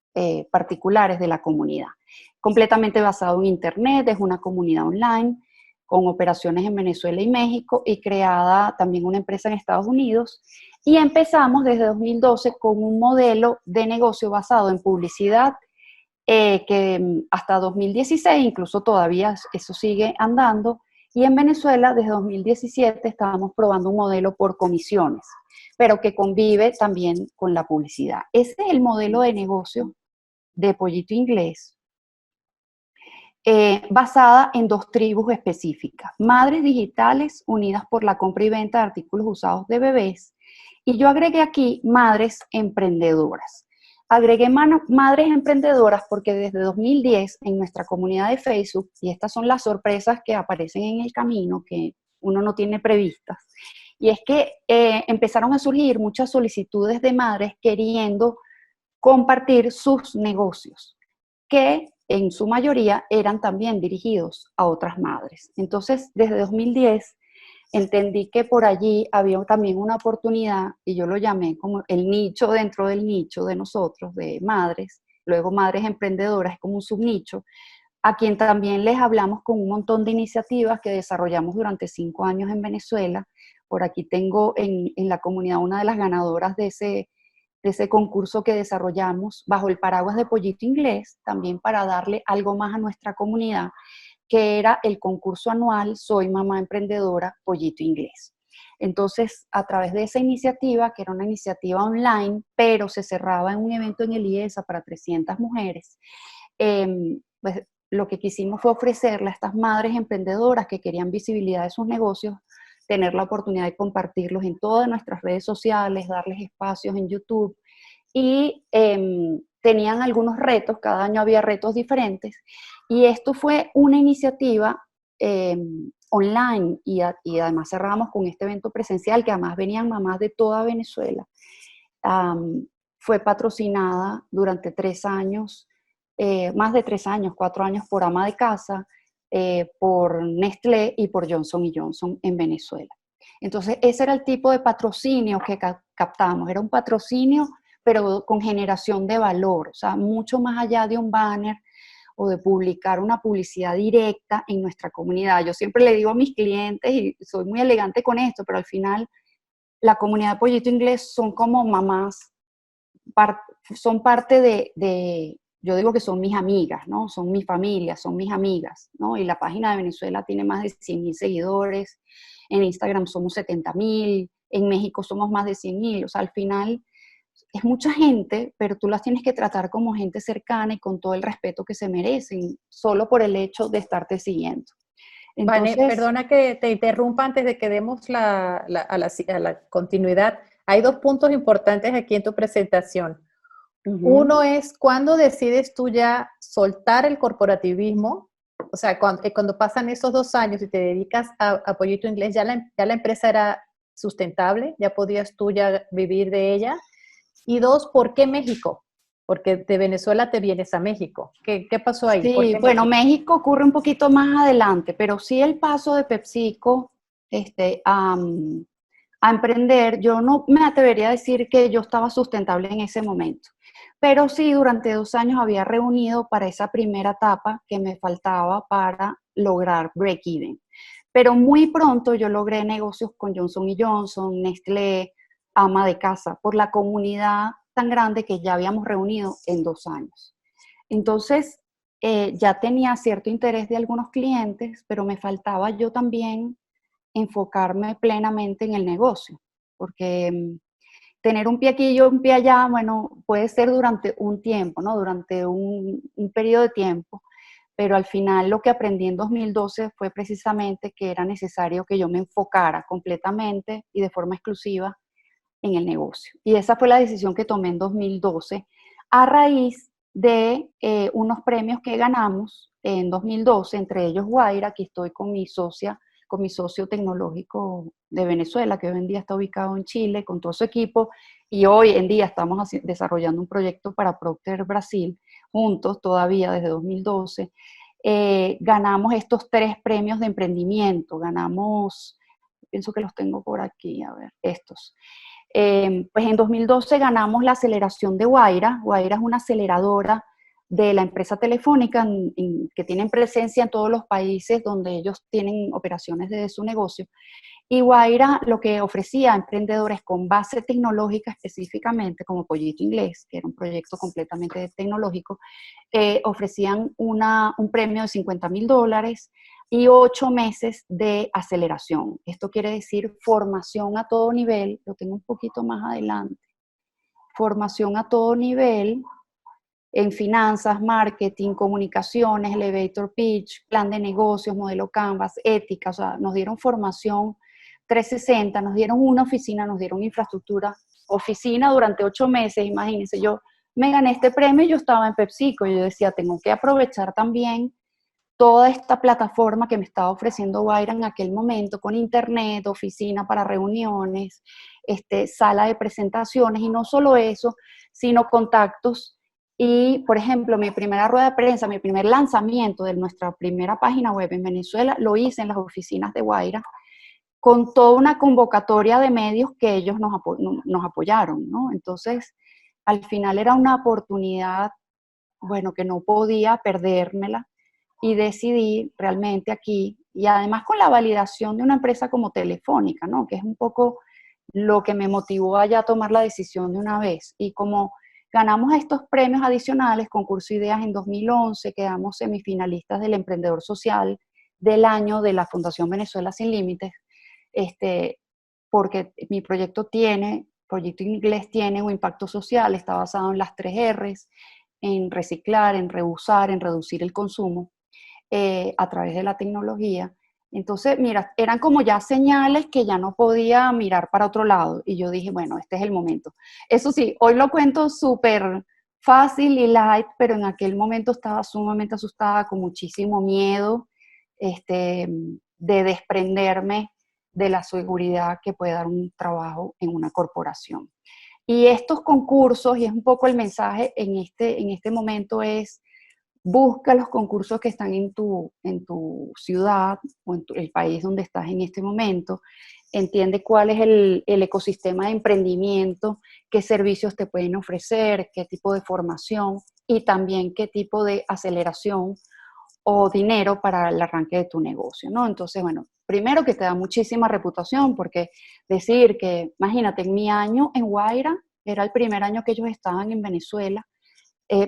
particulares de la comunidad. Completamente basado en Internet, es una comunidad online con operaciones en Venezuela y México, y creada también una empresa en Estados Unidos, y empezamos desde 2012 con un modelo de negocio basado en publicidad que hasta 2016, incluso todavía eso sigue andando, y en Venezuela desde 2017 estábamos probando un modelo por comisiones, pero que convive también con la publicidad. Ese es el modelo de negocio de Pollito Inglés, basada en dos tribus específicas: madres digitales unidas por la compra y venta de artículos usados de bebés, y yo agregué aquí madres emprendedoras. Agregué madres emprendedoras porque desde 2010 en nuestra comunidad de Facebook, y estas son las sorpresas que aparecen en el camino que uno no tiene previstas, y es que empezaron a surgir muchas solicitudes de madres queriendo compartir sus negocios, que en su mayoría eran también dirigidos a otras madres. Entonces, desde 2010 entendí que por allí había también una oportunidad, y yo lo llamé como el nicho dentro del nicho de nosotros, de madres. Luego madres emprendedoras es como un subnicho, a quien también les hablamos con un montón de iniciativas que desarrollamos durante 5 años en Venezuela. Por aquí tengo en la comunidad una de las ganadoras de ese concurso que desarrollamos bajo el paraguas de Pollito Inglés, también para darle algo más a nuestra comunidad, que era el concurso anual Soy Mamá Emprendedora Pollito Inglés. Entonces, a través de esa iniciativa, que era una iniciativa online, pero se cerraba en un evento en el IESA para 300 mujeres, pues lo que quisimos fue ofrecerle a estas madres emprendedoras que querían visibilidad de sus negocios, tener la oportunidad de compartirlos en todas nuestras redes sociales, darles espacios en YouTube, y tenían algunos retos, cada año había retos diferentes, y esto fue una iniciativa online, y además cerramos con este evento presencial, que además venían mamás de toda Venezuela. Fue patrocinada durante 3 años, más de 3 años, 4 años, por ama de casa, por Nestlé y por Johnson & Johnson en Venezuela. Entonces, ese era el tipo de patrocinio que captamos. Era un patrocinio, pero con generación de valor, o sea, mucho más allá de un banner o de publicar una publicidad directa en nuestra comunidad. Yo siempre le digo a mis clientes, y soy muy elegante con esto, pero al final la comunidad de Pollito Inglés son como mamás, son parte de, yo digo que son mis amigas, ¿no? Son mi familia, son mis amigas, ¿no? Y la página de Venezuela tiene más de 100,000 seguidores, en Instagram somos 70,000, en México somos más de 100,000, o sea, al final es mucha gente, pero tú las tienes que tratar como gente cercana y con todo el respeto que se merecen, solo por el hecho de estarte siguiendo. Entonces, Vane, perdona que te interrumpa antes de que demos a la continuidad. Hay 2 puntos importantes aquí en tu presentación. Uno es, ¿cuándo decides tú ya soltar el corporativismo? O sea, cuando pasan esos 2 años y te dedicas a Pollito Inglés, ya la empresa era sustentable, ya podías tú ya vivir de ella. Y dos, ¿por qué México? Porque de Venezuela te vienes a México. ¿Qué pasó ahí? ¿Por Sí, qué bueno, México? México ocurre un poquito más adelante, pero sí el paso de PepsiCo a emprender, yo no me atrevería a decir que yo estaba sustentable en ese momento, pero sí durante 2 años había reunido para esa primera etapa que me faltaba para lograr break-even. Pero muy pronto yo logré negocios con Johnson y Johnson, Nestlé, ama de casa, por la comunidad tan grande que ya habíamos reunido en 2 años. Entonces, ya tenía cierto interés de algunos clientes, pero me faltaba yo también enfocarme plenamente en el negocio, porque tener un pie aquí y un pie allá, bueno, puede ser durante un tiempo, ¿no? Durante un periodo de tiempo, pero al final lo que aprendí en 2012 fue precisamente que era necesario que yo me enfocara completamente y de forma exclusiva en el negocio. Y esa fue la decisión que tomé en 2012 a raíz de unos premios que ganamos en 2012, entre ellos Guaira. Aquí estoy con mi socia, con mi socio tecnológico de Venezuela, que hoy en día está ubicado en Chile, con todo su equipo, y hoy en día estamos desarrollando un proyecto para Procter Brasil, juntos todavía desde 2012. Ganamos estos 3 premios de emprendimiento, ganamos, pienso que los tengo por aquí, a ver, estos. Pues en 2012 ganamos la aceleración de Guaira. Guaira es una aceleradora de la empresa telefónica que tienen presencia en todos los países donde ellos tienen operaciones de su negocio. Y Guaira lo que ofrecía a emprendedores con base tecnológica específicamente, como Pollito Inglés, que era un proyecto completamente tecnológico, ofrecían un premio de $50,000 y 8 meses de aceleración. Esto quiere decir formación a todo nivel, lo tengo un poquito más adelante, formación a todo nivel en finanzas, marketing, comunicaciones, elevator pitch, plan de negocios, modelo Canvas, ética, o sea, nos dieron formación 360, nos dieron una oficina, nos dieron infraestructura, oficina durante 8 meses, imagínense, yo me gané este premio y yo estaba en PepsiCo, y yo decía, tengo que aprovechar también toda esta plataforma que me estaba ofreciendo Guaira en aquel momento, con internet, oficina para reuniones, sala de presentaciones, y no solo eso, sino contactos. Y, por ejemplo, mi primera rueda de prensa, mi primer lanzamiento de nuestra primera página web en Venezuela, lo hice en las oficinas de Guaira, con toda una convocatoria de medios que ellos nos apoyaron, ¿no? Entonces, al final era una oportunidad, bueno, que no podía perdérmela, y decidí realmente aquí, y además con la validación de una empresa como Telefónica, ¿no? Que es un poco lo que me motivó a ya tomar la decisión de una vez. Y como ganamos estos premios adicionales, Concurso Ideas en 2011, quedamos semifinalistas del Emprendedor Social del año de la Fundación Venezuela Sin Límites, porque mi Proyecto Inglés tiene un impacto social, está basado en las 3 Rs, en reciclar, en reusar, en reducir el consumo a través de la tecnología. Entonces, mira, eran como ya señales que ya no podía mirar para otro lado. Y yo dije, bueno, este es el momento. Eso sí, hoy lo cuento súper fácil y light, pero en aquel momento estaba sumamente asustada, con muchísimo miedo de desprenderme de la seguridad que puede dar un trabajo en una corporación. Y estos concursos, y es un poco el mensaje en este momento, es: busca los concursos que están en tu ciudad o en el país donde estás en este momento. Entiende cuál es el ecosistema de emprendimiento, qué servicios te pueden ofrecer, qué tipo de formación y también qué tipo de aceleración o dinero para el arranque de tu negocio, ¿no? Entonces, bueno, primero que te da muchísima reputación, porque decir que, imagínate, en mi año en Guaira, era el primer año que ellos estaban en Venezuela,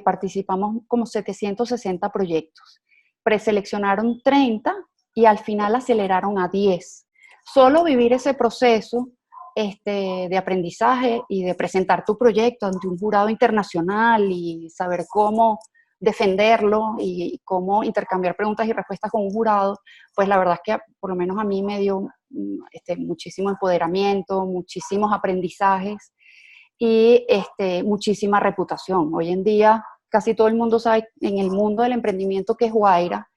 participamos como 760 proyectos. Preseleccionaron 30 y al final aceleraron a 10. Solo vivir ese proceso de aprendizaje y de presentar tu proyecto ante un jurado internacional y saber cómo defenderlo y cómo intercambiar preguntas y respuestas con un jurado, pues la verdad es que por lo menos a mí me dio muchísimo empoderamiento, muchísimos aprendizajes y muchísima reputación. Hoy en día casi todo el mundo sabe en el mundo del emprendimiento que es Guaira,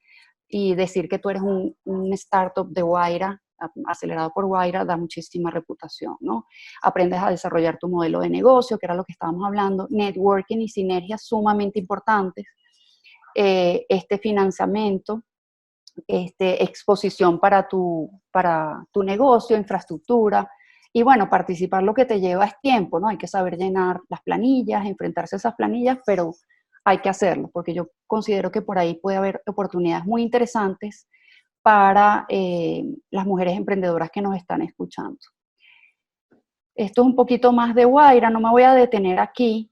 y decir que tú eres un startup de Guaira acelerado por Guaira, da muchísima reputación, ¿no? Aprendes a desarrollar tu modelo de negocio, que era lo que estábamos hablando, networking y sinergias sumamente importantes, este financiamiento, exposición para tu negocio, infraestructura, y bueno, participar lo que te lleva es tiempo, ¿no? Hay que saber llenar las planillas, enfrentarse a esas planillas, pero hay que hacerlo, porque yo considero que por ahí puede haber oportunidades muy interesantes para las mujeres emprendedoras que nos están escuchando. Esto es un poquito más de Guaira, no me voy a detener aquí.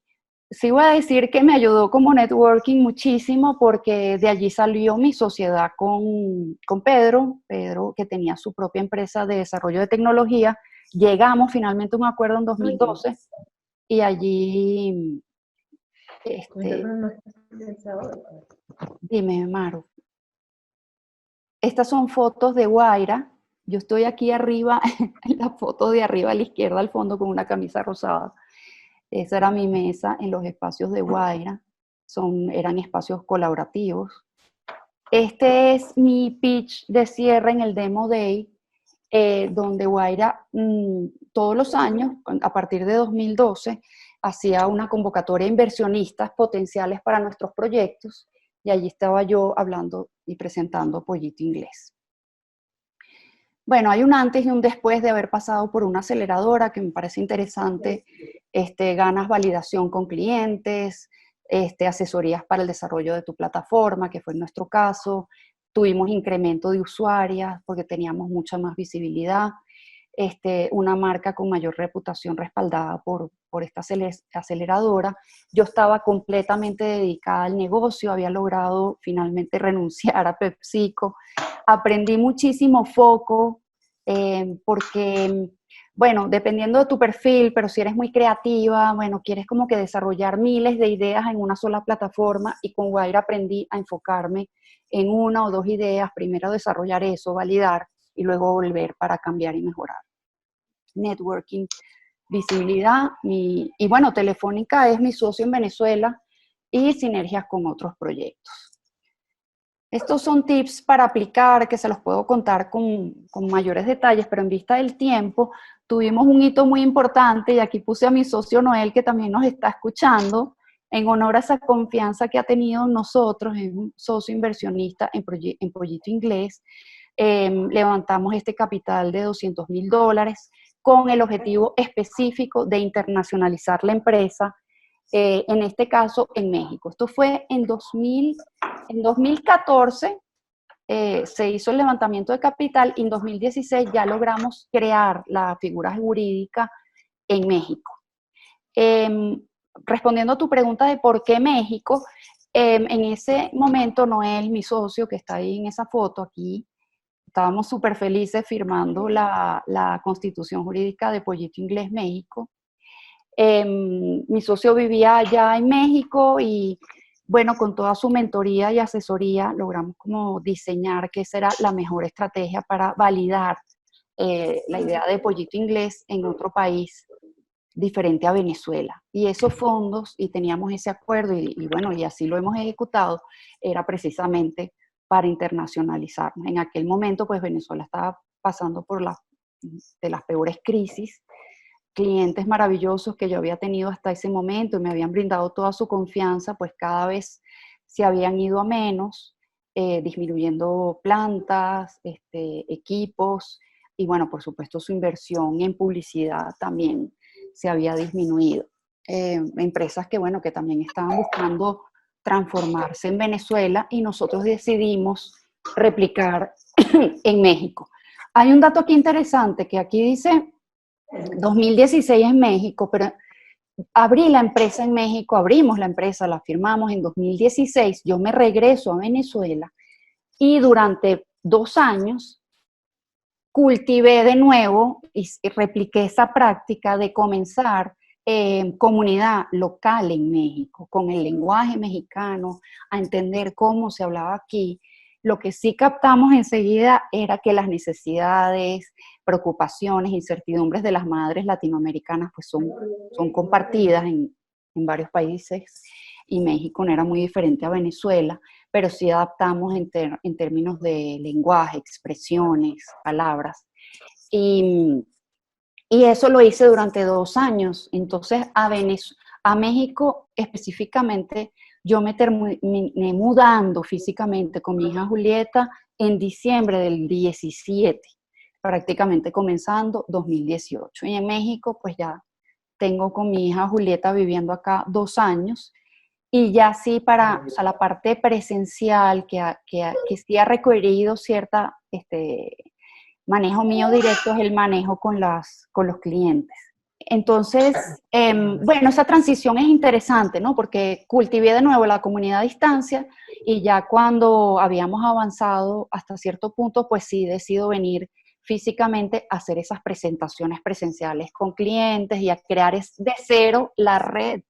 Sí voy a decir que me ayudó como networking muchísimo porque de allí salió mi sociedad con Pedro, que tenía su propia empresa de desarrollo de tecnología. Llegamos finalmente a un acuerdo en 2012 y allí, dime, Maru. Estas son fotos de Guaira. Yo estoy aquí arriba, en la foto de arriba a la izquierda al fondo con una camisa rosada. Esa era mi mesa en los espacios de Guaira. Eran espacios colaborativos. Este es mi pitch de cierre en el Demo Day, donde Guaira todos los años, a partir de 2012, hacía una convocatoria a inversionistas potenciales para nuestros proyectos, y allí estaba yo hablando y presentando Pollito Inglés. Bueno, hay un antes y un después de haber pasado por una aceleradora que me parece interesante. Ganas validación con clientes, asesorías para el desarrollo de tu plataforma, que fue en nuestro caso. Tuvimos incremento de usuarias porque teníamos mucha más visibilidad. Una marca con mayor reputación respaldada por esta aceleradora. Yo estaba completamente dedicada al negocio, había logrado finalmente renunciar a PepsiCo. Aprendí muchísimo foco, porque, bueno, dependiendo de tu perfil, pero si eres muy creativa, bueno, quieres como que desarrollar miles de ideas en una sola plataforma, y con Guaira aprendí a enfocarme en una o dos ideas, primero desarrollar eso, validar, y luego volver para cambiar y mejorar. Networking, visibilidad, y bueno, Telefónica es mi socio en Venezuela y sinergias con otros proyectos. Estos son tips para aplicar que se los puedo contar con mayores detalles, pero en vista del tiempo tuvimos un hito muy importante y aquí puse a mi socio Noel, que también nos está escuchando, en honor a esa confianza que ha tenido en nosotros, es un socio inversionista en Pollito Inglés. Levantamos este capital de $200,000 con el objetivo específico de internacionalizar la empresa, en este caso en México. Esto fue en 2014, se hizo el levantamiento de capital, y en 2016 ya logramos crear la figura jurídica en México. Respondiendo a tu pregunta de por qué México, en ese momento Noel, mi socio, que está ahí en esa foto aquí, estábamos súper felices firmando la constitución jurídica de Pollito Inglés México. Mi socio vivía allá en México y, bueno, con toda su mentoría y asesoría logramos como diseñar que esa era la mejor estrategia para validar la idea de Pollito Inglés en otro país diferente a Venezuela. Y esos fondos, y teníamos ese acuerdo, y bueno, y así lo hemos ejecutado, era precisamente para internacionalizarnos. En aquel momento, pues Venezuela estaba pasando por de las peores crisis. Clientes maravillosos que yo había tenido hasta ese momento y me habían brindado toda su confianza, pues cada vez se habían ido a menos, disminuyendo plantas, equipos, y bueno, por supuesto su inversión en publicidad también se había disminuido. Empresas que, bueno, que también estaban buscando transformarse en Venezuela, y nosotros decidimos replicar en México. Hay un dato aquí interesante que aquí dice 2016 en México, pero abrí la empresa en México, abrimos la empresa, la firmamos en 2016, yo me regreso a Venezuela y durante 2 años cultivé de nuevo y repliqué esa práctica de comenzar comunidad local en México, con el lenguaje mexicano, a entender cómo se hablaba aquí. Lo que sí captamos enseguida era que las necesidades, preocupaciones, incertidumbres de las madres latinoamericanas pues son compartidas en varios países, y México no era muy diferente a Venezuela, pero sí adaptamos en términos de lenguaje, expresiones, palabras. Y, y eso lo hice durante 2 años. Entonces, a México específicamente, yo me terminé mudando físicamente con mi hija Julieta en diciembre del 17, prácticamente comenzando 2018. Y en México, pues ya tengo con mi hija Julieta viviendo acá 2 años. Y ya sí para, o sea, la parte presencial que sí ha requerido cierta manejo mío directo es el manejo con los clientes. Entonces, bueno, esa transición es interesante, ¿no? Porque cultivé de nuevo la comunidad a distancia y ya cuando habíamos avanzado hasta cierto punto, pues sí decido venir físicamente a hacer esas presentaciones presenciales con clientes y a crear de cero la red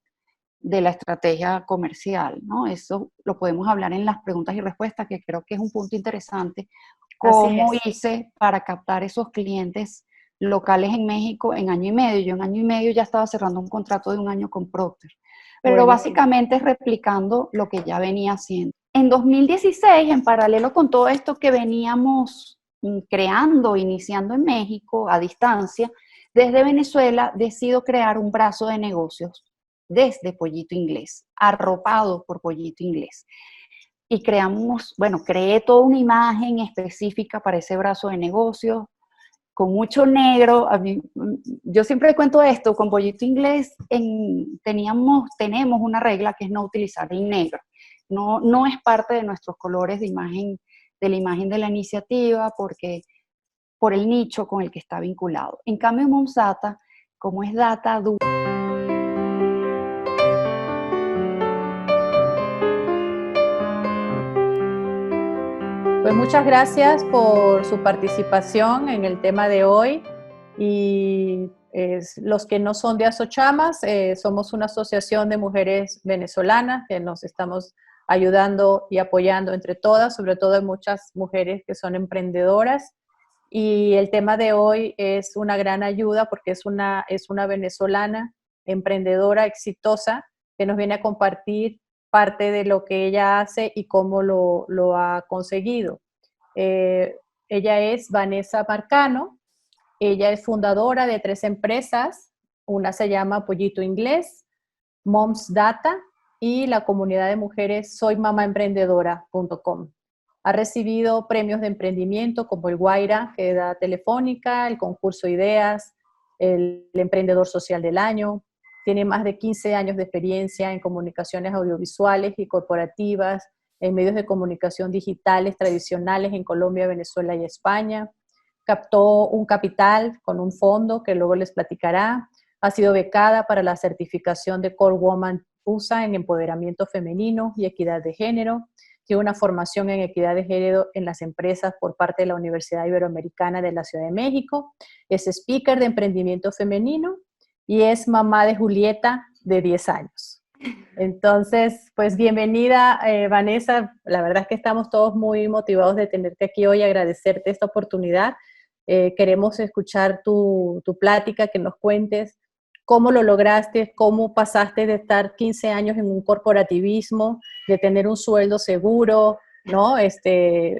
de la estrategia comercial, ¿no? Eso lo podemos hablar en las preguntas y respuestas, que creo que es un punto interesante. Así ¿Cómo es. hice para captar esos clientes locales en México en año y medio? Yo en año y medio ya estaba cerrando un contrato de 1 año con Procter, pero Buenísimo. básicamente es replicando lo que ya venía haciendo. En 2016, en paralelo con todo esto que veníamos creando, iniciando en México a distancia, desde Venezuela decido crear un brazo de negocios desde Pollito Inglés, arropado por Pollito Inglés. Y creamos, bueno, creé toda una imagen específica para ese brazo de negocios, con mucho negro. Yo siempre cuento esto, con Pollito Inglés tenemos una regla que es no utilizar el negro. No, no es parte de nuestros colores de imagen, de la imagen de la iniciativa, porque por el nicho con el que está vinculado. En cambio, Moms Data, como es data dura, Pues muchas gracias por su participación en el tema de hoy y los que no son de Asochamas, somos una asociación de mujeres venezolanas que nos estamos ayudando y apoyando entre todas, sobre todo hay muchas mujeres que son emprendedoras y el tema de hoy es una gran ayuda porque es una venezolana emprendedora exitosa que nos viene a compartir parte de lo que ella hace y cómo lo ha conseguido. Eh, Ella es Vanessa Marcano, ella es fundadora de 3 empresas, una se llama Pollito Inglés, Moms Data y la comunidad de mujeres soymamaemprendedora.com. Ha recibido premios de emprendimiento como el Guaira, que da Telefónica, el concurso Ideas, el Emprendedor Social del Año. Tiene más de 15 años de experiencia en comunicaciones audiovisuales y corporativas, en medios de comunicación digitales tradicionales en Colombia, Venezuela y España. Captó un capital con un fondo que luego les platicará. Ha sido becada para la certificación de Core Woman USA en empoderamiento femenino y equidad de género. Tiene una formación en equidad de género en las empresas por parte de la Universidad Iberoamericana de la Ciudad de México. Es speaker de emprendimiento femenino y es mamá de Julieta de 10 años. Entonces, pues bienvenida, Vanessa. La verdad es que estamos todos muy motivados de tenerte aquí hoy, agradecerte esta oportunidad. Queremos escuchar tu plática, que nos cuentes cómo lo lograste, cómo pasaste de estar 15 años en un corporativismo, de tener un sueldo seguro, ¿no?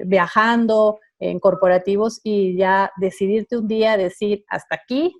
Viajando en corporativos y ya decidirte un día a decir, hasta aquí,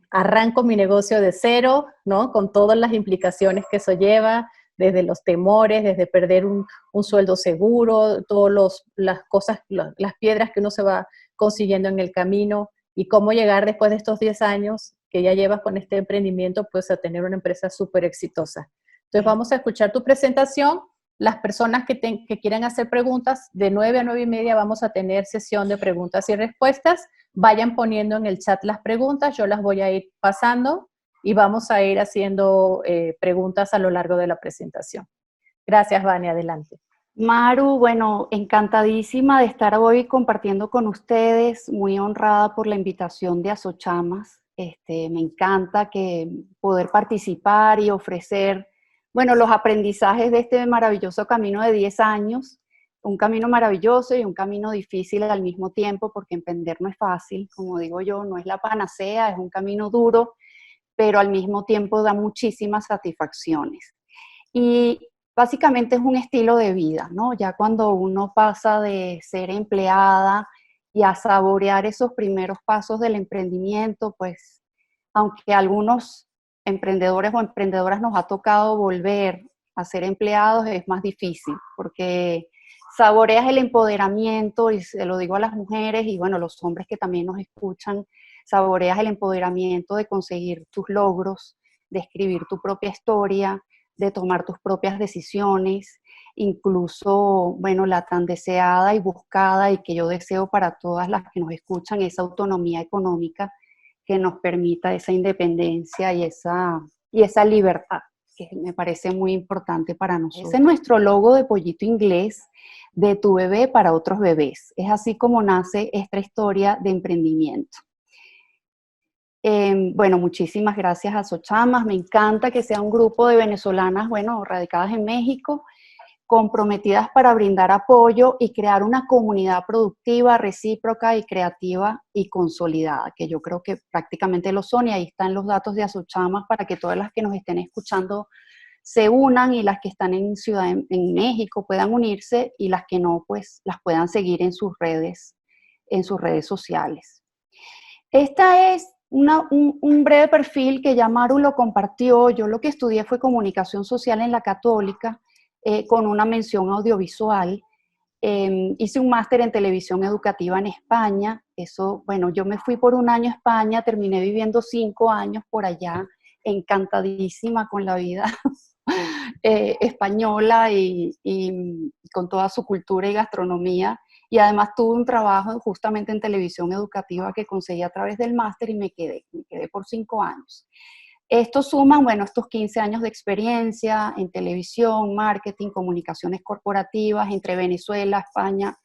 arranco mi negocio de cero, ¿no? Con todas las implicaciones que eso lleva, desde los temores, desde perder un sueldo seguro, todas las cosas, las piedras que uno se va consiguiendo en el camino y cómo llegar después de estos 10 años que ya llevas con este emprendimiento, pues a tener una empresa súper exitosa. Entonces vamos a escuchar tu presentación. Las personas que quieran hacer preguntas, de 9 a 9 y media vamos a tener sesión de preguntas y respuestas. Vayan poniendo en el chat las preguntas, yo las voy a ir pasando y vamos a ir haciendo preguntas a lo largo de la presentación. Gracias, Vani, adelante. Maru, bueno, encantadísima de estar hoy compartiendo con ustedes, muy honrada por la invitación de Asochamas. Me encanta poder participar y ofrecer, bueno, los aprendizajes de este maravilloso camino de 10 años, un camino maravilloso y un camino difícil al mismo tiempo, porque emprender no es fácil, como digo yo, no es la panacea, es un camino duro, pero al mismo tiempo da muchísimas satisfacciones. Y básicamente es un estilo de vida, ¿no? Ya cuando uno pasa de ser empleada y a saborear esos primeros pasos del emprendimiento, pues aunque a algunos emprendedores o emprendedoras nos ha tocado volver a ser empleados, es más difícil, porque saboreas el empoderamiento, y se lo digo a las mujeres y bueno, los hombres que también nos escuchan, saboreas el empoderamiento de conseguir tus logros, de escribir tu propia historia, de tomar tus propias decisiones, incluso, bueno, la tan deseada y buscada y que yo deseo para todas las que nos escuchan, esa autonomía económica que nos permita esa independencia y esa libertad, que me parece muy importante para nosotros. Ese es nuestro logo de pollito inglés, de tu bebé para otros bebés. Es así como nace esta historia de emprendimiento. Bueno, muchísimas gracias a Azochamas. Me encanta que sea un grupo de venezolanas, bueno, radicadas en México, comprometidas para brindar apoyo y crear una comunidad productiva, recíproca y creativa y consolidada, que yo creo que prácticamente lo son, y ahí están los datos de Azochamas para que todas las que nos estén escuchando se unan, y las que están en México puedan unirse, y las que no, pues las puedan seguir en sus redes sociales. Esta es un breve perfil que ya Maru lo compartió. Yo lo que estudié fue comunicación social en la Católica, con una mención audiovisual. Hice un máster en televisión educativa en España. Eso, bueno, yo me fui por un año a España, terminé viviendo 5 años por allá, encantadísima con la vida española y con toda su cultura y gastronomía. Y además tuve un trabajo justamente en televisión educativa que conseguí a través del máster, y me quedé por 5 años. Estos suman, bueno, estos 15 años de experiencia en televisión, marketing, comunicaciones corporativas entre Venezuela, España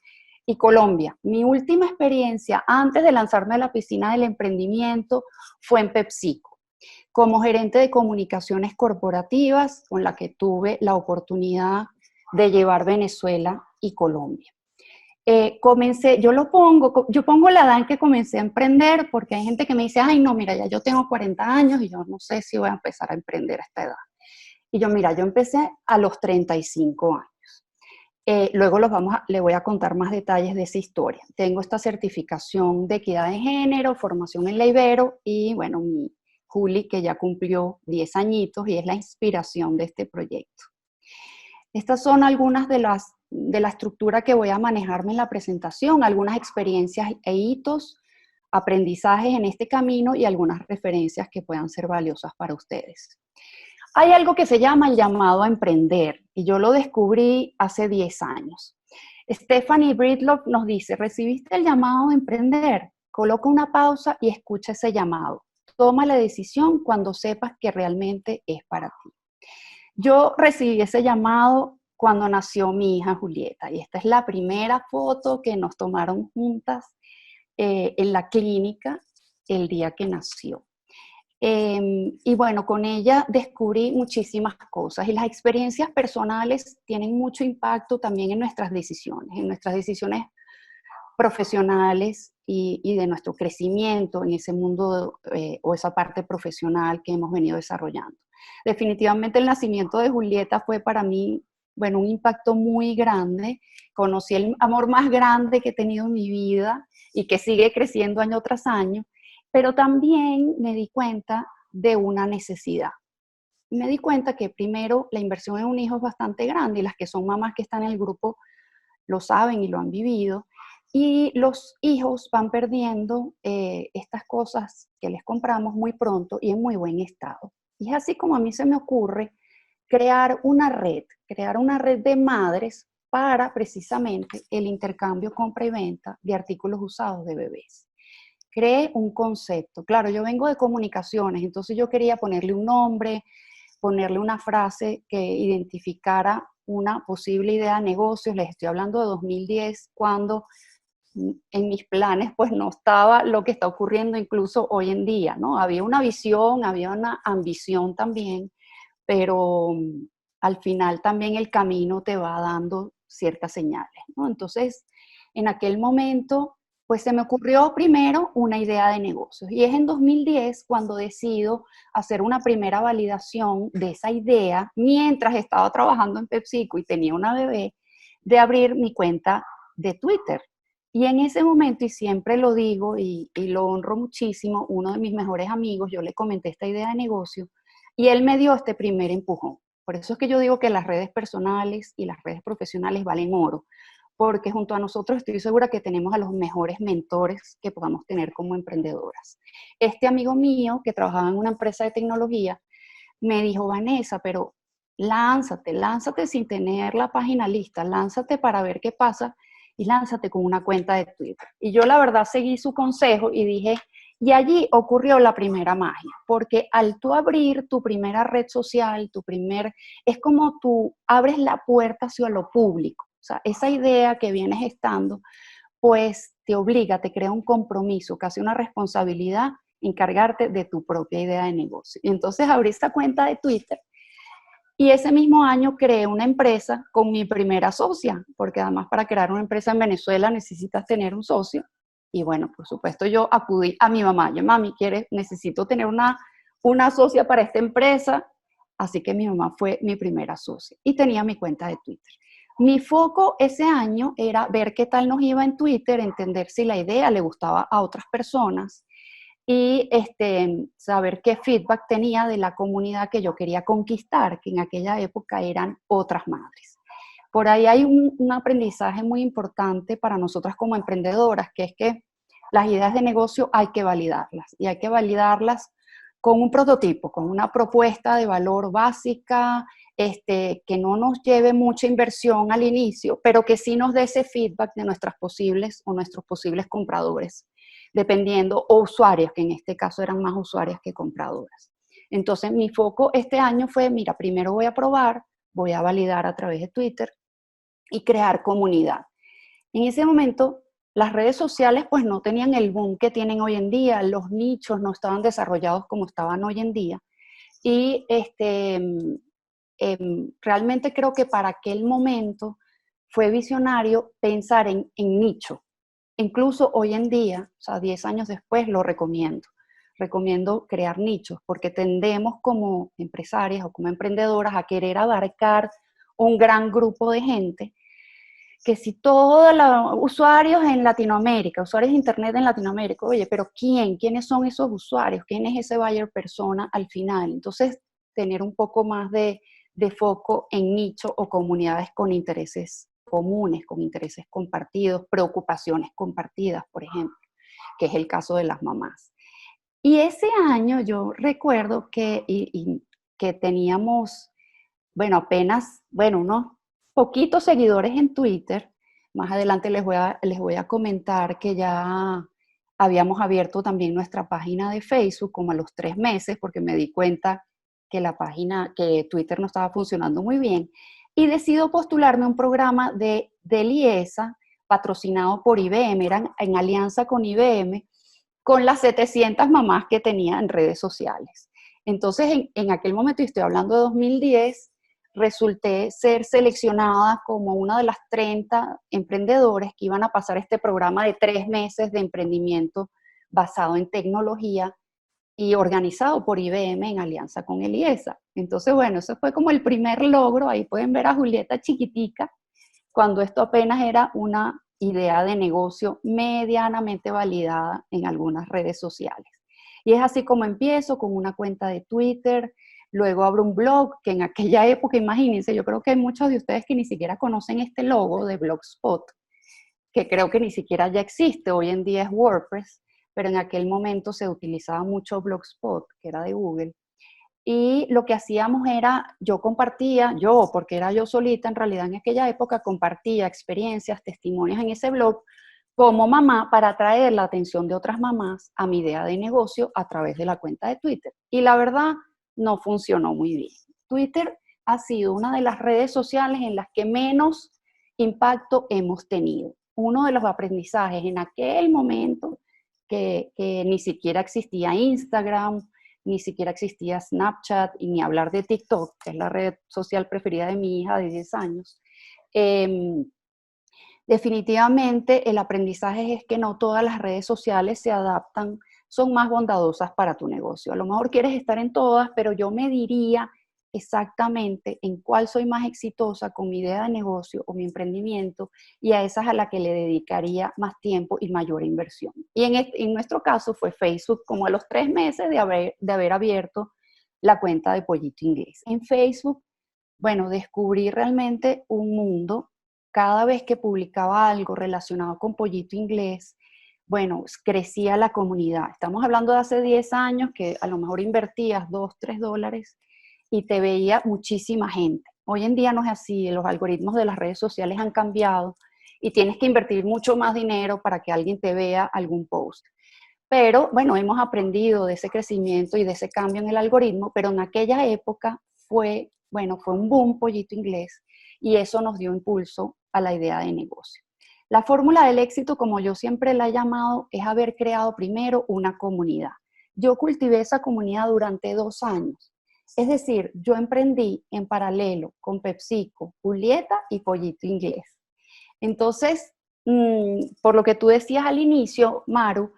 y Colombia. Mi última experiencia antes de lanzarme a la piscina del emprendimiento fue en PepsiCo, como gerente de comunicaciones corporativas, con la que tuve la oportunidad de llevar Venezuela y Colombia. Yo pongo la edad en que comencé a emprender, porque hay gente que me dice, ay no, mira, ya yo tengo 40 años y yo no sé si voy a empezar a emprender a esta edad. Y yo, mira, yo empecé a los 35 años. Luego le voy a contar más detalles de esa historia. Tengo esta certificación de equidad de género, formación en la Ibero, y bueno, mi Juli, que ya cumplió 10 añitos y es la inspiración de este proyecto. Estas son algunas de la estructura que voy a manejarme en la presentación, algunas experiencias e hitos, aprendizajes en este camino y algunas referencias que puedan ser valiosas para ustedes. Hay algo que se llama el llamado a emprender, y yo lo descubrí hace 10 años. Stephanie Breedlove nos dice, ¿recibiste el llamado de emprender? Coloca una pausa y escucha ese llamado. Toma la decisión cuando sepas que realmente es para ti. Yo recibí ese llamado cuando nació mi hija Julieta, y esta es la primera foto que nos tomaron juntas en la clínica el día que nació. Y bueno, con ella descubrí muchísimas cosas, y las experiencias personales tienen mucho impacto también en nuestras decisiones profesionales y de nuestro crecimiento en ese mundo o esa parte profesional que hemos venido desarrollando. Definitivamente el nacimiento de Julieta fue para mí, bueno, un impacto muy grande. Conocí el amor más grande que he tenido en mi vida y que sigue creciendo año tras año, pero también me di cuenta de una necesidad. Me di cuenta que primero la inversión en un hijo es bastante grande, y las que son mamás que están en el grupo lo saben y lo han vivido, y los hijos van perdiendo estas cosas que les compramos muy pronto y en muy buen estado. Y es así como a mí se me ocurre crear una red de madres para precisamente el intercambio, compra y venta de artículos usados de bebés. Creé un concepto. Claro, yo vengo de comunicaciones, entonces yo quería ponerle un nombre, ponerle una frase que identificara una posible idea de negocios. Les estoy hablando de 2010, cuando en mis planes pues no estaba lo que está ocurriendo incluso hoy en día, ¿no? Había una visión, había una ambición también, pero al final también el camino te va dando ciertas señales, ¿no? Entonces, en aquel momento, pues se me ocurrió primero una idea de negocios, y es en 2010 cuando decido hacer una primera validación de esa idea, mientras estaba trabajando en PepsiCo y tenía una bebé, de abrir mi cuenta de Twitter. Y en ese momento, y siempre lo digo y lo honro muchísimo, uno de mis mejores amigos, yo le comenté esta idea de negocio y él me dio este primer empujón. Por eso es que yo digo que las redes personales y las redes profesionales valen oro, porque junto a nosotros estoy segura que tenemos a los mejores mentores que podamos tener como emprendedoras. Este amigo mío que trabajaba en una empresa de tecnología me dijo, Vanessa, pero lánzate, lánzate sin tener la página lista, lánzate para ver qué pasa y lánzate con una cuenta de Twitter. Y yo la verdad seguí su consejo y dije, y allí ocurrió la primera magia, porque al tú abrir tu primera red social, es como tú abres la puerta hacia lo público. O sea, esa idea que vienes estando, pues te obliga, te crea un compromiso, casi una responsabilidad, encargarte de tu propia idea de negocio. Y entonces abrí esta cuenta de Twitter y ese mismo año creé una empresa con mi primera socia, porque además para crear una empresa en Venezuela necesitas tener un socio. Y bueno, por supuesto yo acudí a mi mamá, yo, mami, necesito tener una socia para esta empresa. Así que mi mamá fue mi primera socia y tenía mi cuenta de Twitter. Mi foco ese año era ver qué tal nos iba en Twitter, entender si la idea le gustaba a otras personas y saber qué feedback tenía de la comunidad que yo quería conquistar, que en aquella época eran otras madres. Por ahí hay un aprendizaje muy importante para nosotras como emprendedoras, que es que las ideas de negocio hay que validarlas y hay que validarlas con un prototipo, con una propuesta de valor básica, que no nos lleve mucha inversión al inicio, pero que sí nos dé ese feedback de nuestras posibles o nuestros posibles compradores, dependiendo, o usuarios, que en este caso eran más usuarias que compradoras. Entonces mi foco este año fue, mira, primero voy a probar, voy a validar a través de Twitter y crear comunidad. En ese momento, las redes sociales pues no tenían el boom que tienen hoy en día, los nichos no estaban desarrollados como estaban hoy en día. Y realmente creo que para aquel momento fue visionario pensar en nicho. Incluso hoy en día, o sea, 10 años después, lo recomiendo. Recomiendo crear nichos porque tendemos como empresarias o como emprendedoras a querer abarcar un gran grupo de gente, que si todos los usuarios en Latinoamérica, usuarios de Internet en Latinoamérica, oye, pero ¿quiénes son esos usuarios? ¿Quién es ese buyer persona al final? Entonces, tener un poco más de foco en nicho o comunidades con intereses comunes, con intereses compartidos, preocupaciones compartidas, por ejemplo, que es el caso de las mamás. Y ese año yo recuerdo que teníamos, bueno, apenas, bueno, unos poquitos seguidores en Twitter. Más adelante les voy a comentar que ya habíamos abierto también nuestra página de Facebook como a los 3 meses, porque me di cuenta que que Twitter no estaba funcionando muy bien. Y decido postularme a un programa de IESA patrocinado por IBM, eran en alianza con IBM, con las 700 mamás que tenía en redes sociales. Entonces, en aquel momento, y estoy hablando de 2010, resulté ser seleccionada como una de las 30 emprendedores que iban a pasar este programa de 3 meses de emprendimiento basado en tecnología y organizado por IBM en alianza con el IESA. Entonces, bueno, eso fue como el primer logro. Ahí pueden ver a Julieta chiquitica, cuando esto apenas era una idea de negocio medianamente validada en algunas redes sociales. Y es así como empiezo con una cuenta de Twitter, luego abro un blog, que en aquella época, imagínense, yo creo que hay muchos de ustedes que ni siquiera conocen este logo de Blogspot, que creo que ni siquiera ya existe, hoy en día es WordPress, pero en aquel momento se utilizaba mucho Blogspot, que era de Google. Y lo que hacíamos era, porque era yo solita, en realidad en aquella época compartía experiencias, testimonios en ese blog como mamá para atraer la atención de otras mamás a mi idea de negocio a través de la cuenta de Twitter. Y la verdad, no funcionó muy bien. Twitter ha sido una de las redes sociales en las que menos impacto hemos tenido. Uno de los aprendizajes en aquel momento que ni siquiera existía Instagram, ni siquiera existía Snapchat y ni hablar de TikTok, que es la red social preferida de mi hija de 10 años. Definitivamente el aprendizaje es que no todas las redes sociales se adaptan, son más bondadosas para tu negocio. A lo mejor quieres estar en todas, pero yo me diría exactamente en cuál soy más exitosa con mi idea de negocio o mi emprendimiento, y a esas a la que le dedicaría más tiempo y mayor inversión. Y en nuestro caso fue Facebook, como a los 3 meses de haber abierto la cuenta de Pollito Inglés. En Facebook, bueno, descubrí realmente un mundo. Cada vez que publicaba algo relacionado con Pollito Inglés, bueno, crecía la comunidad. Estamos hablando de hace 10 años que a lo mejor invertías $2, $3 y te veía muchísima gente. Hoy en día no es así, los algoritmos de las redes sociales han cambiado y tienes que invertir mucho más dinero para que alguien te vea algún post. Pero bueno, hemos aprendido de ese crecimiento y de ese cambio en el algoritmo, pero en aquella época fue, bueno, fue un boom Pollito Inglés y eso nos dio impulso a la idea de negocio. La fórmula del éxito, como yo siempre la he llamado, es haber creado primero una comunidad. Yo cultivé esa comunidad durante 2 años. Es decir, yo emprendí en paralelo con PepsiCo, Julieta y Pollito Inglés. Entonces, por lo que tú decías al inicio, Maru,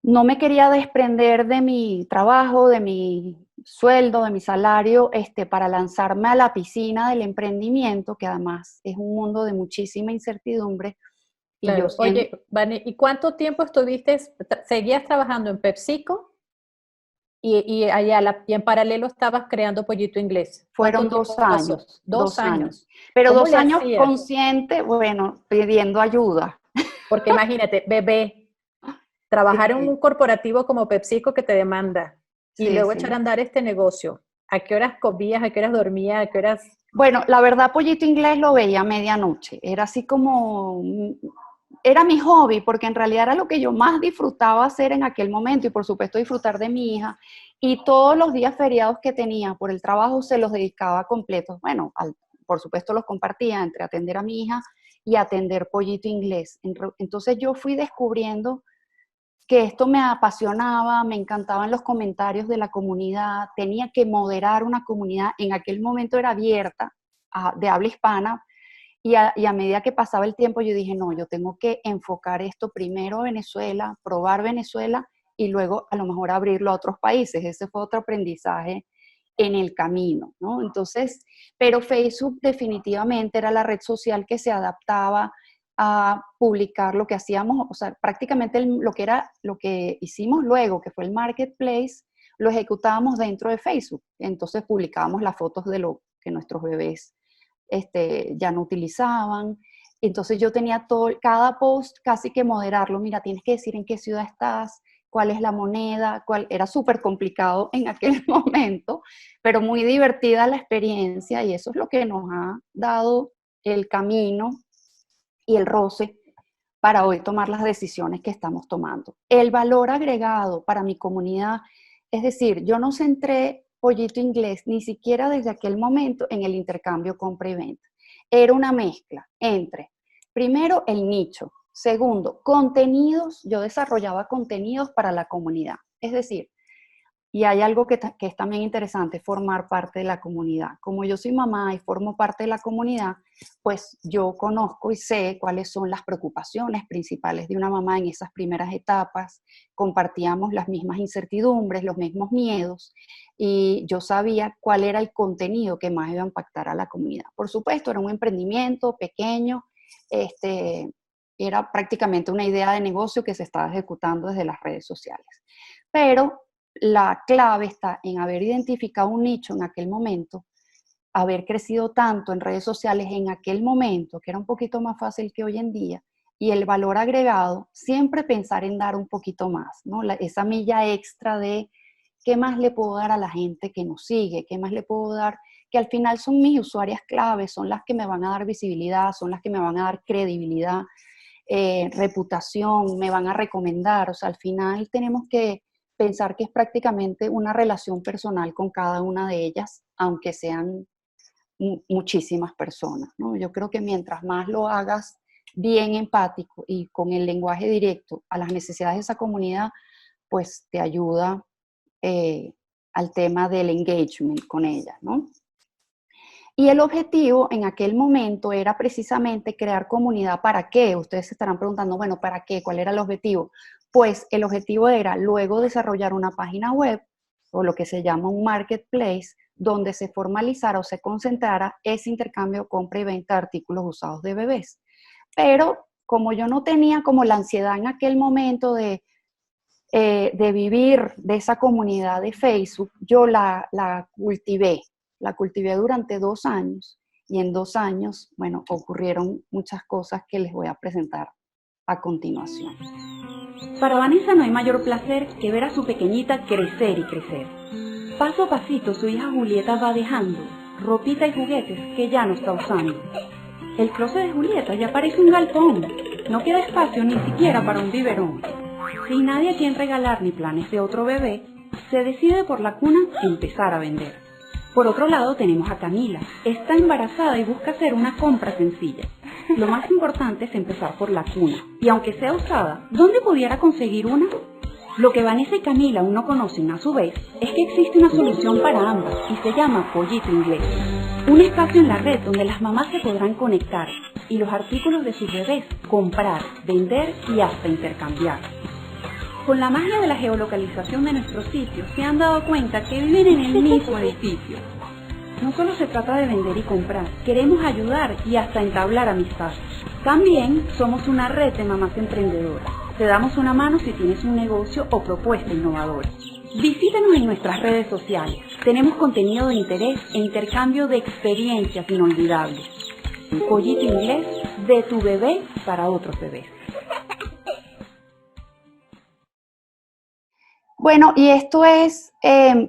no me quería desprender de mi trabajo, de mi sueldo, de mi salario, para lanzarme a la piscina del emprendimiento, que además es un mundo de muchísima incertidumbre. Y yo Claro. siento, Oye, Vane, ¿y cuánto tiempo seguías trabajando en PepsiCo y en paralelo estabas creando Pollito Inglés? fueron ¿Cuánto 2 tiempo pasó? años, Dos 2 años. años. Pero ¿Cómo 2 le años hacías? consciente, bueno, pidiendo ayuda. Porque imagínate, bebé, trabajar en un Sí, corporativo como PepsiCo que te demanda y sí, luego echar a sí. andar este negocio. ¿A qué horas comías? ¿A qué horas dormías? ¿A qué horas? Bueno, la verdad, Pollito Inglés lo veía a medianoche. Era así como, era mi hobby, porque en realidad era lo que yo más disfrutaba hacer en aquel momento y por supuesto disfrutar de mi hija. Y todos los días feriados que tenía por el trabajo se los dedicaba completos. Bueno, por supuesto los compartía entre atender a mi hija y atender Pollito Inglés. Entonces yo fui descubriendo que esto me apasionaba, me encantaban los comentarios de la comunidad, tenía que moderar una comunidad, en aquel momento era abierta, de habla hispana, y a medida que pasaba el tiempo yo dije, no, yo tengo que enfocar esto primero a Venezuela, probar Venezuela y luego a lo mejor abrirlo a otros países. Ese fue otro aprendizaje en el camino, ¿no? Entonces, pero Facebook definitivamente era la red social que se adaptaba a publicar lo que hacíamos, o sea, prácticamente lo que hicimos luego, que fue el marketplace, lo ejecutábamos dentro de Facebook. Entonces publicábamos las fotos de lo que nuestros bebés ya no utilizaban. Entonces yo tenía cada post casi que moderarlo. Mira, tienes que decir en qué ciudad estás, cuál es la moneda, era súper complicado en aquel momento, pero muy divertida la experiencia y eso es lo que nos ha dado el camino y el roce para hoy tomar las decisiones que estamos tomando. El valor agregado para mi comunidad, es decir, yo no centré Pollito Inglés ni siquiera desde aquel momento en el intercambio compra y venta. Era una mezcla entre, primero, el nicho, segundo, contenidos, yo desarrollaba contenidos para la comunidad, es decir, y hay algo que es también interesante, formar parte de la comunidad. Como yo soy mamá y formo parte de la comunidad, pues yo conozco y sé cuáles son las preocupaciones principales de una mamá en esas primeras etapas. Compartíamos las mismas incertidumbres, los mismos miedos, y yo sabía cuál era el contenido que más iba a impactar a la comunidad. Por supuesto, era un emprendimiento pequeño, era prácticamente una idea de negocio que se estaba ejecutando desde las redes sociales. Pero la clave está en haber identificado un nicho en aquel momento, haber crecido tanto en redes sociales en aquel momento, que era un poquito más fácil que hoy en día, y el valor agregado, siempre pensar en dar un poquito más, ¿no? Esa milla extra de qué más le puedo dar a la gente que nos sigue, qué más le puedo dar, que al final son mis usuarias claves, son las que me van a dar visibilidad, son las que me van a dar credibilidad, reputación, me van a recomendar, o sea, al final tenemos que pensar que es prácticamente una relación personal con cada una de ellas, aunque sean muchísimas personas, ¿no? Yo creo que mientras más lo hagas bien empático y con el lenguaje directo a las necesidades de esa comunidad, pues te ayuda al tema del engagement con ella, ¿no? Y el objetivo en aquel momento era precisamente crear comunidad. ¿Para qué? Ustedes se estarán preguntando, bueno, ¿para qué? ¿Cuál era el objetivo? Pues el objetivo era luego desarrollar una página web o lo que se llama un marketplace, donde se formalizara o se concentrara ese intercambio, compra y venta de artículos usados de bebés. Pero como yo no tenía como la ansiedad en aquel momento de vivir de esa comunidad de Facebook, yo la cultivé durante 2 años, y en 2 años, bueno, ocurrieron muchas cosas que les voy a presentar a continuación. Para Vanessa no hay mayor placer que ver a su pequeñita crecer y crecer. Paso a pasito su hija Julieta va dejando ropita y juguetes que ya no está usando. El closet de Julieta ya parece un galpón, no queda espacio ni siquiera para un biberón. Sin nadie a quien regalar ni planes de otro bebé, se decide por la cuna empezar a vender. Por otro lado tenemos a Camila, está embarazada y busca hacer una compra sencilla. Lo más importante es empezar por la cuna, y aunque sea usada, ¿dónde pudiera conseguir una? Lo que Vanessa y Camila aún no conocen a su vez es que existe una solución para ambas y se llama Pollito Inglés. Un espacio en la red donde las mamás se podrán conectar y los artículos de sus bebés comprar, vender y hasta intercambiar. Con la magia de la geolocalización de nuestros sitios se han dado cuenta que viven en el mismo edificio. No solo se trata de vender y comprar, queremos ayudar y hasta entablar amistad. También somos una red de mamás emprendedoras. Te damos una mano si tienes un negocio o propuesta innovadora. Visítanos en nuestras redes sociales. Tenemos contenido de interés e intercambio de experiencias inolvidables. Pollito Inglés, de tu bebé para otros bebés. Bueno, y esto es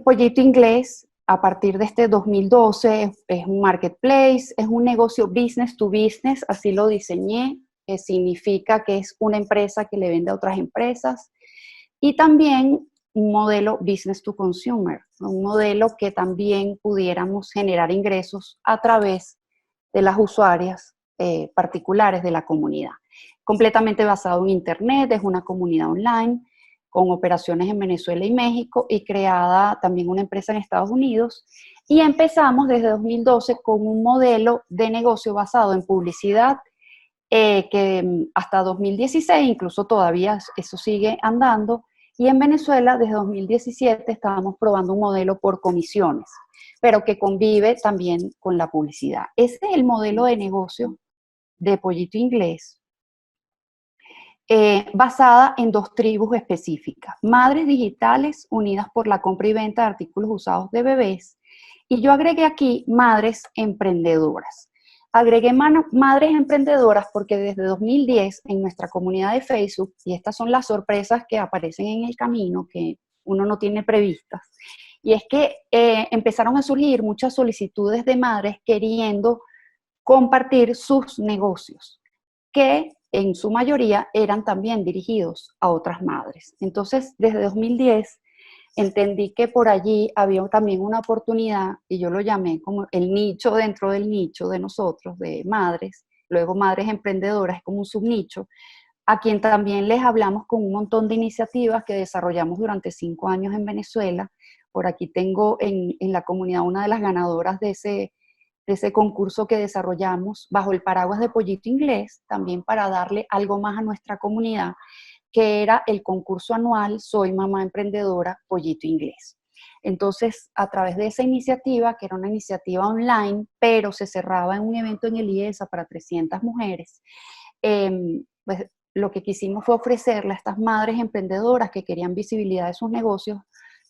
Pollito Inglés. A partir de este 2012 es un marketplace, es un negocio business to business, así lo diseñé, que significa que es una empresa que le vende a otras empresas, y también un modelo business to consumer, un modelo que también pudiéramos generar ingresos a través de las usuarias particulares de la comunidad. Completamente basado en Internet, es una comunidad online, con operaciones en Venezuela y México, y creada también una empresa en Estados Unidos, y empezamos desde 2012 con un modelo de negocio basado en publicidad, que hasta 2016, incluso todavía eso sigue andando, y en Venezuela desde 2017 estábamos probando un modelo por comisiones, pero que convive también con la publicidad. Ese es el modelo de negocio de Pollito Inglés, basada en 2 tribus específicas: madres digitales unidas por la compra y venta de artículos usados de bebés, y yo agregué aquí madres emprendedoras. Agregué madres emprendedoras porque desde 2010 en nuestra comunidad de Facebook, y estas son las sorpresas que aparecen en el camino que uno no tiene previstas, y es que empezaron a surgir muchas solicitudes de madres queriendo compartir sus negocios, que en su mayoría eran también dirigidos a otras madres. Entonces, desde 2010 entendí que por allí había también una oportunidad, y yo lo llamé como el nicho dentro del nicho de nosotros, de madres, luego madres emprendedoras, como un subnicho, a quien también les hablamos con un montón de iniciativas que desarrollamos durante 5 años en Venezuela. Por aquí tengo en la comunidad una de las ganadoras de ese concurso que desarrollamos bajo el paraguas de Pollito Inglés, también para darle algo más a nuestra comunidad, que era el concurso anual Soy Mamá Emprendedora Pollito Inglés. Entonces, a través de esa iniciativa, que era una iniciativa online, pero se cerraba en un evento en el IESA para 300 mujeres, pues lo que quisimos fue ofrecerle a estas madres emprendedoras que querían visibilidad de sus negocios,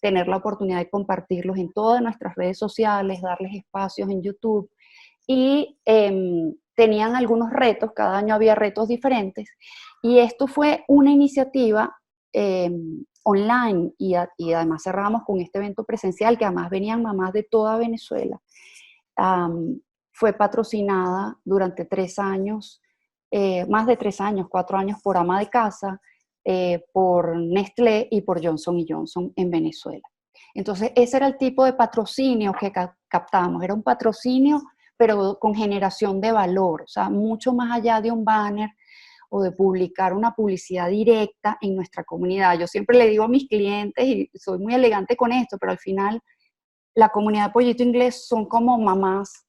tener la oportunidad de compartirlos en todas nuestras redes sociales, darles espacios en YouTube, y tenían algunos retos, cada año había retos diferentes, y esto fue una iniciativa online, y además cerramos con este evento presencial, que además venían mamás de toda Venezuela. Fue patrocinada durante 3 años, más de 3 años, 4 años, por Ama de Casa, por Nestlé y por Johnson Johnson en Venezuela. Entonces, ese era el tipo de patrocinio que captábamos. Era un patrocinio, pero con generación de valor, o sea, mucho más allá de un banner o de publicar una publicidad directa en nuestra comunidad. Yo siempre le digo a mis clientes, y soy muy elegante con esto, pero al final la comunidad de Pollito Inglés son como mamás,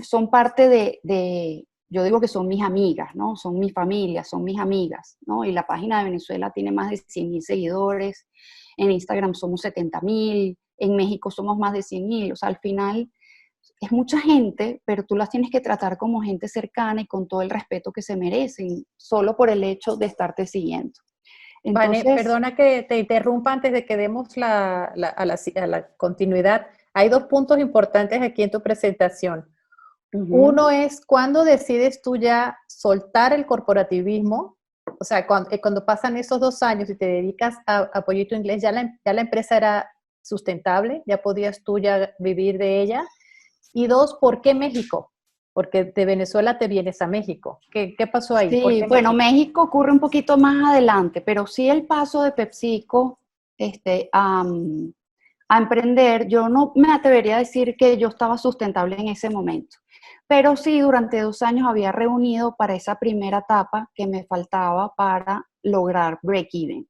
son parte de, yo digo que son mis amigas, ¿no? Son mi familia, son mis amigas, ¿no? Y la página de Venezuela tiene más de 100,000 seguidores, en Instagram somos 70,000, en México somos más de 100.000, o sea, al final es mucha gente, pero tú las tienes que tratar como gente cercana y con todo el respeto que se merecen, solo por el hecho de estarte siguiendo. Vane, Entonces, perdona que te interrumpa antes de que demos a la continuidad. Hay dos puntos importantes aquí en tu presentación. Uno es cuando decides tú ya soltar el corporativismo, o sea, cuando pasan esos 2 años y te dedicas a Pollito Inglés, ya la empresa era sustentable, ya podías tú ya vivir de ella. Y dos, ¿por qué México? Porque de Venezuela te vienes a México. ¿Qué pasó ahí? ¿Por sí, qué bueno, México? México ocurre un poquito más adelante, pero sí el paso de PepsiCo a emprender, yo no me atrevería a decir que yo estaba sustentable en ese momento, pero sí durante 2 años había reunido para esa primera etapa que me faltaba para lograr break-even.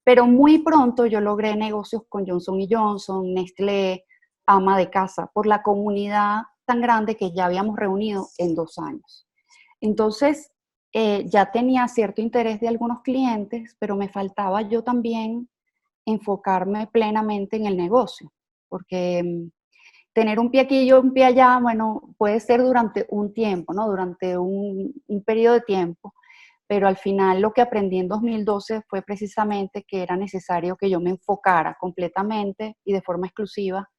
Pero muy pronto yo logré negocios con Johnson y Johnson, Nestlé, ama de casa, por la comunidad tan grande que ya habíamos reunido en 2 años. Entonces, ya tenía cierto interés de algunos clientes, pero me faltaba yo también enfocarme plenamente en el negocio, porque tener un pie aquí y un pie allá, bueno, puede ser durante un tiempo, ¿no? Durante un periodo de tiempo, pero al final lo que aprendí en 2012 fue precisamente que era necesario que yo me enfocara completamente y de forma exclusiva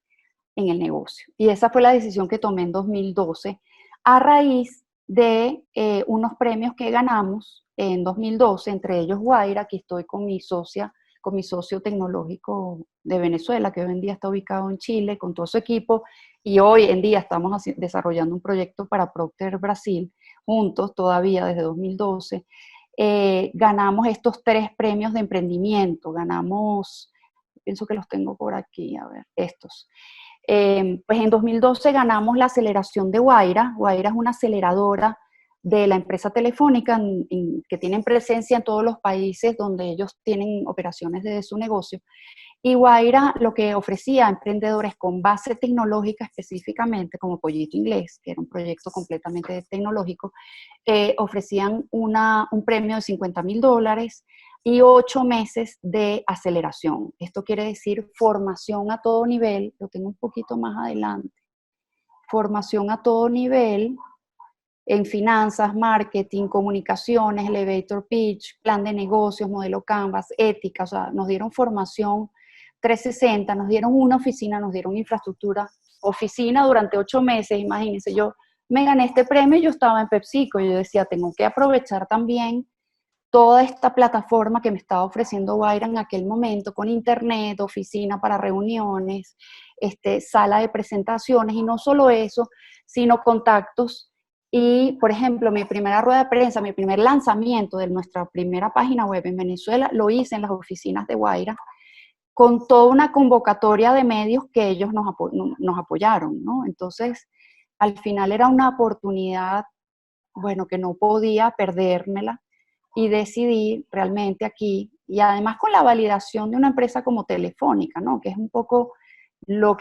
en el negocio. Y esa fue la decisión que tomé en 2012 a raíz de unos premios que ganamos en 2012, entre ellos Guaira. Aquí estoy con mi socia, con mi socio tecnológico de Venezuela, que hoy en día está ubicado en Chile, con todo su equipo, y hoy en día estamos desarrollando un proyecto para Procter Brasil, juntos todavía desde 2012. Ganamos estos 3 premios de emprendimiento, ganamos, pienso que los tengo por aquí, a ver, estos. Pues en 2012 ganamos la aceleración de Guaira. Guaira es una aceleradora de la empresa telefónica que tienen presencia en todos los países donde ellos tienen operaciones de su negocio. Y Guaira lo que ofrecía a emprendedores con base tecnológica específicamente, como Pollito Inglés, que era un proyecto completamente tecnológico, ofrecían un premio de $50,000 y 8 meses de aceleración. Esto quiere decir formación a todo nivel, lo tengo un poquito más adelante, formación a todo nivel en finanzas, marketing, comunicaciones, elevator pitch, plan de negocios, modelo Canvas, ética, o sea, nos dieron formación 360, nos dieron una oficina, nos dieron infraestructura, oficina durante 8 meses, imagínense, yo me gané este premio y yo estaba en PepsiCo, y yo decía, tengo que aprovechar también toda esta plataforma que me estaba ofreciendo Guaira en aquel momento, con internet, oficina para reuniones, sala de presentaciones, y no solo eso, sino contactos. Y, por ejemplo, mi primera rueda de prensa, mi primer lanzamiento de nuestra primera página web en Venezuela, lo hice en las oficinas de Guaira, con toda una convocatoria de medios que ellos nos apoyaron, ¿no? Entonces, al final era una oportunidad, bueno, que no podía perdérmela, y decidí realmente aquí, y además con la validación de una empresa como Telefónica, ¿no? Que es un poco lo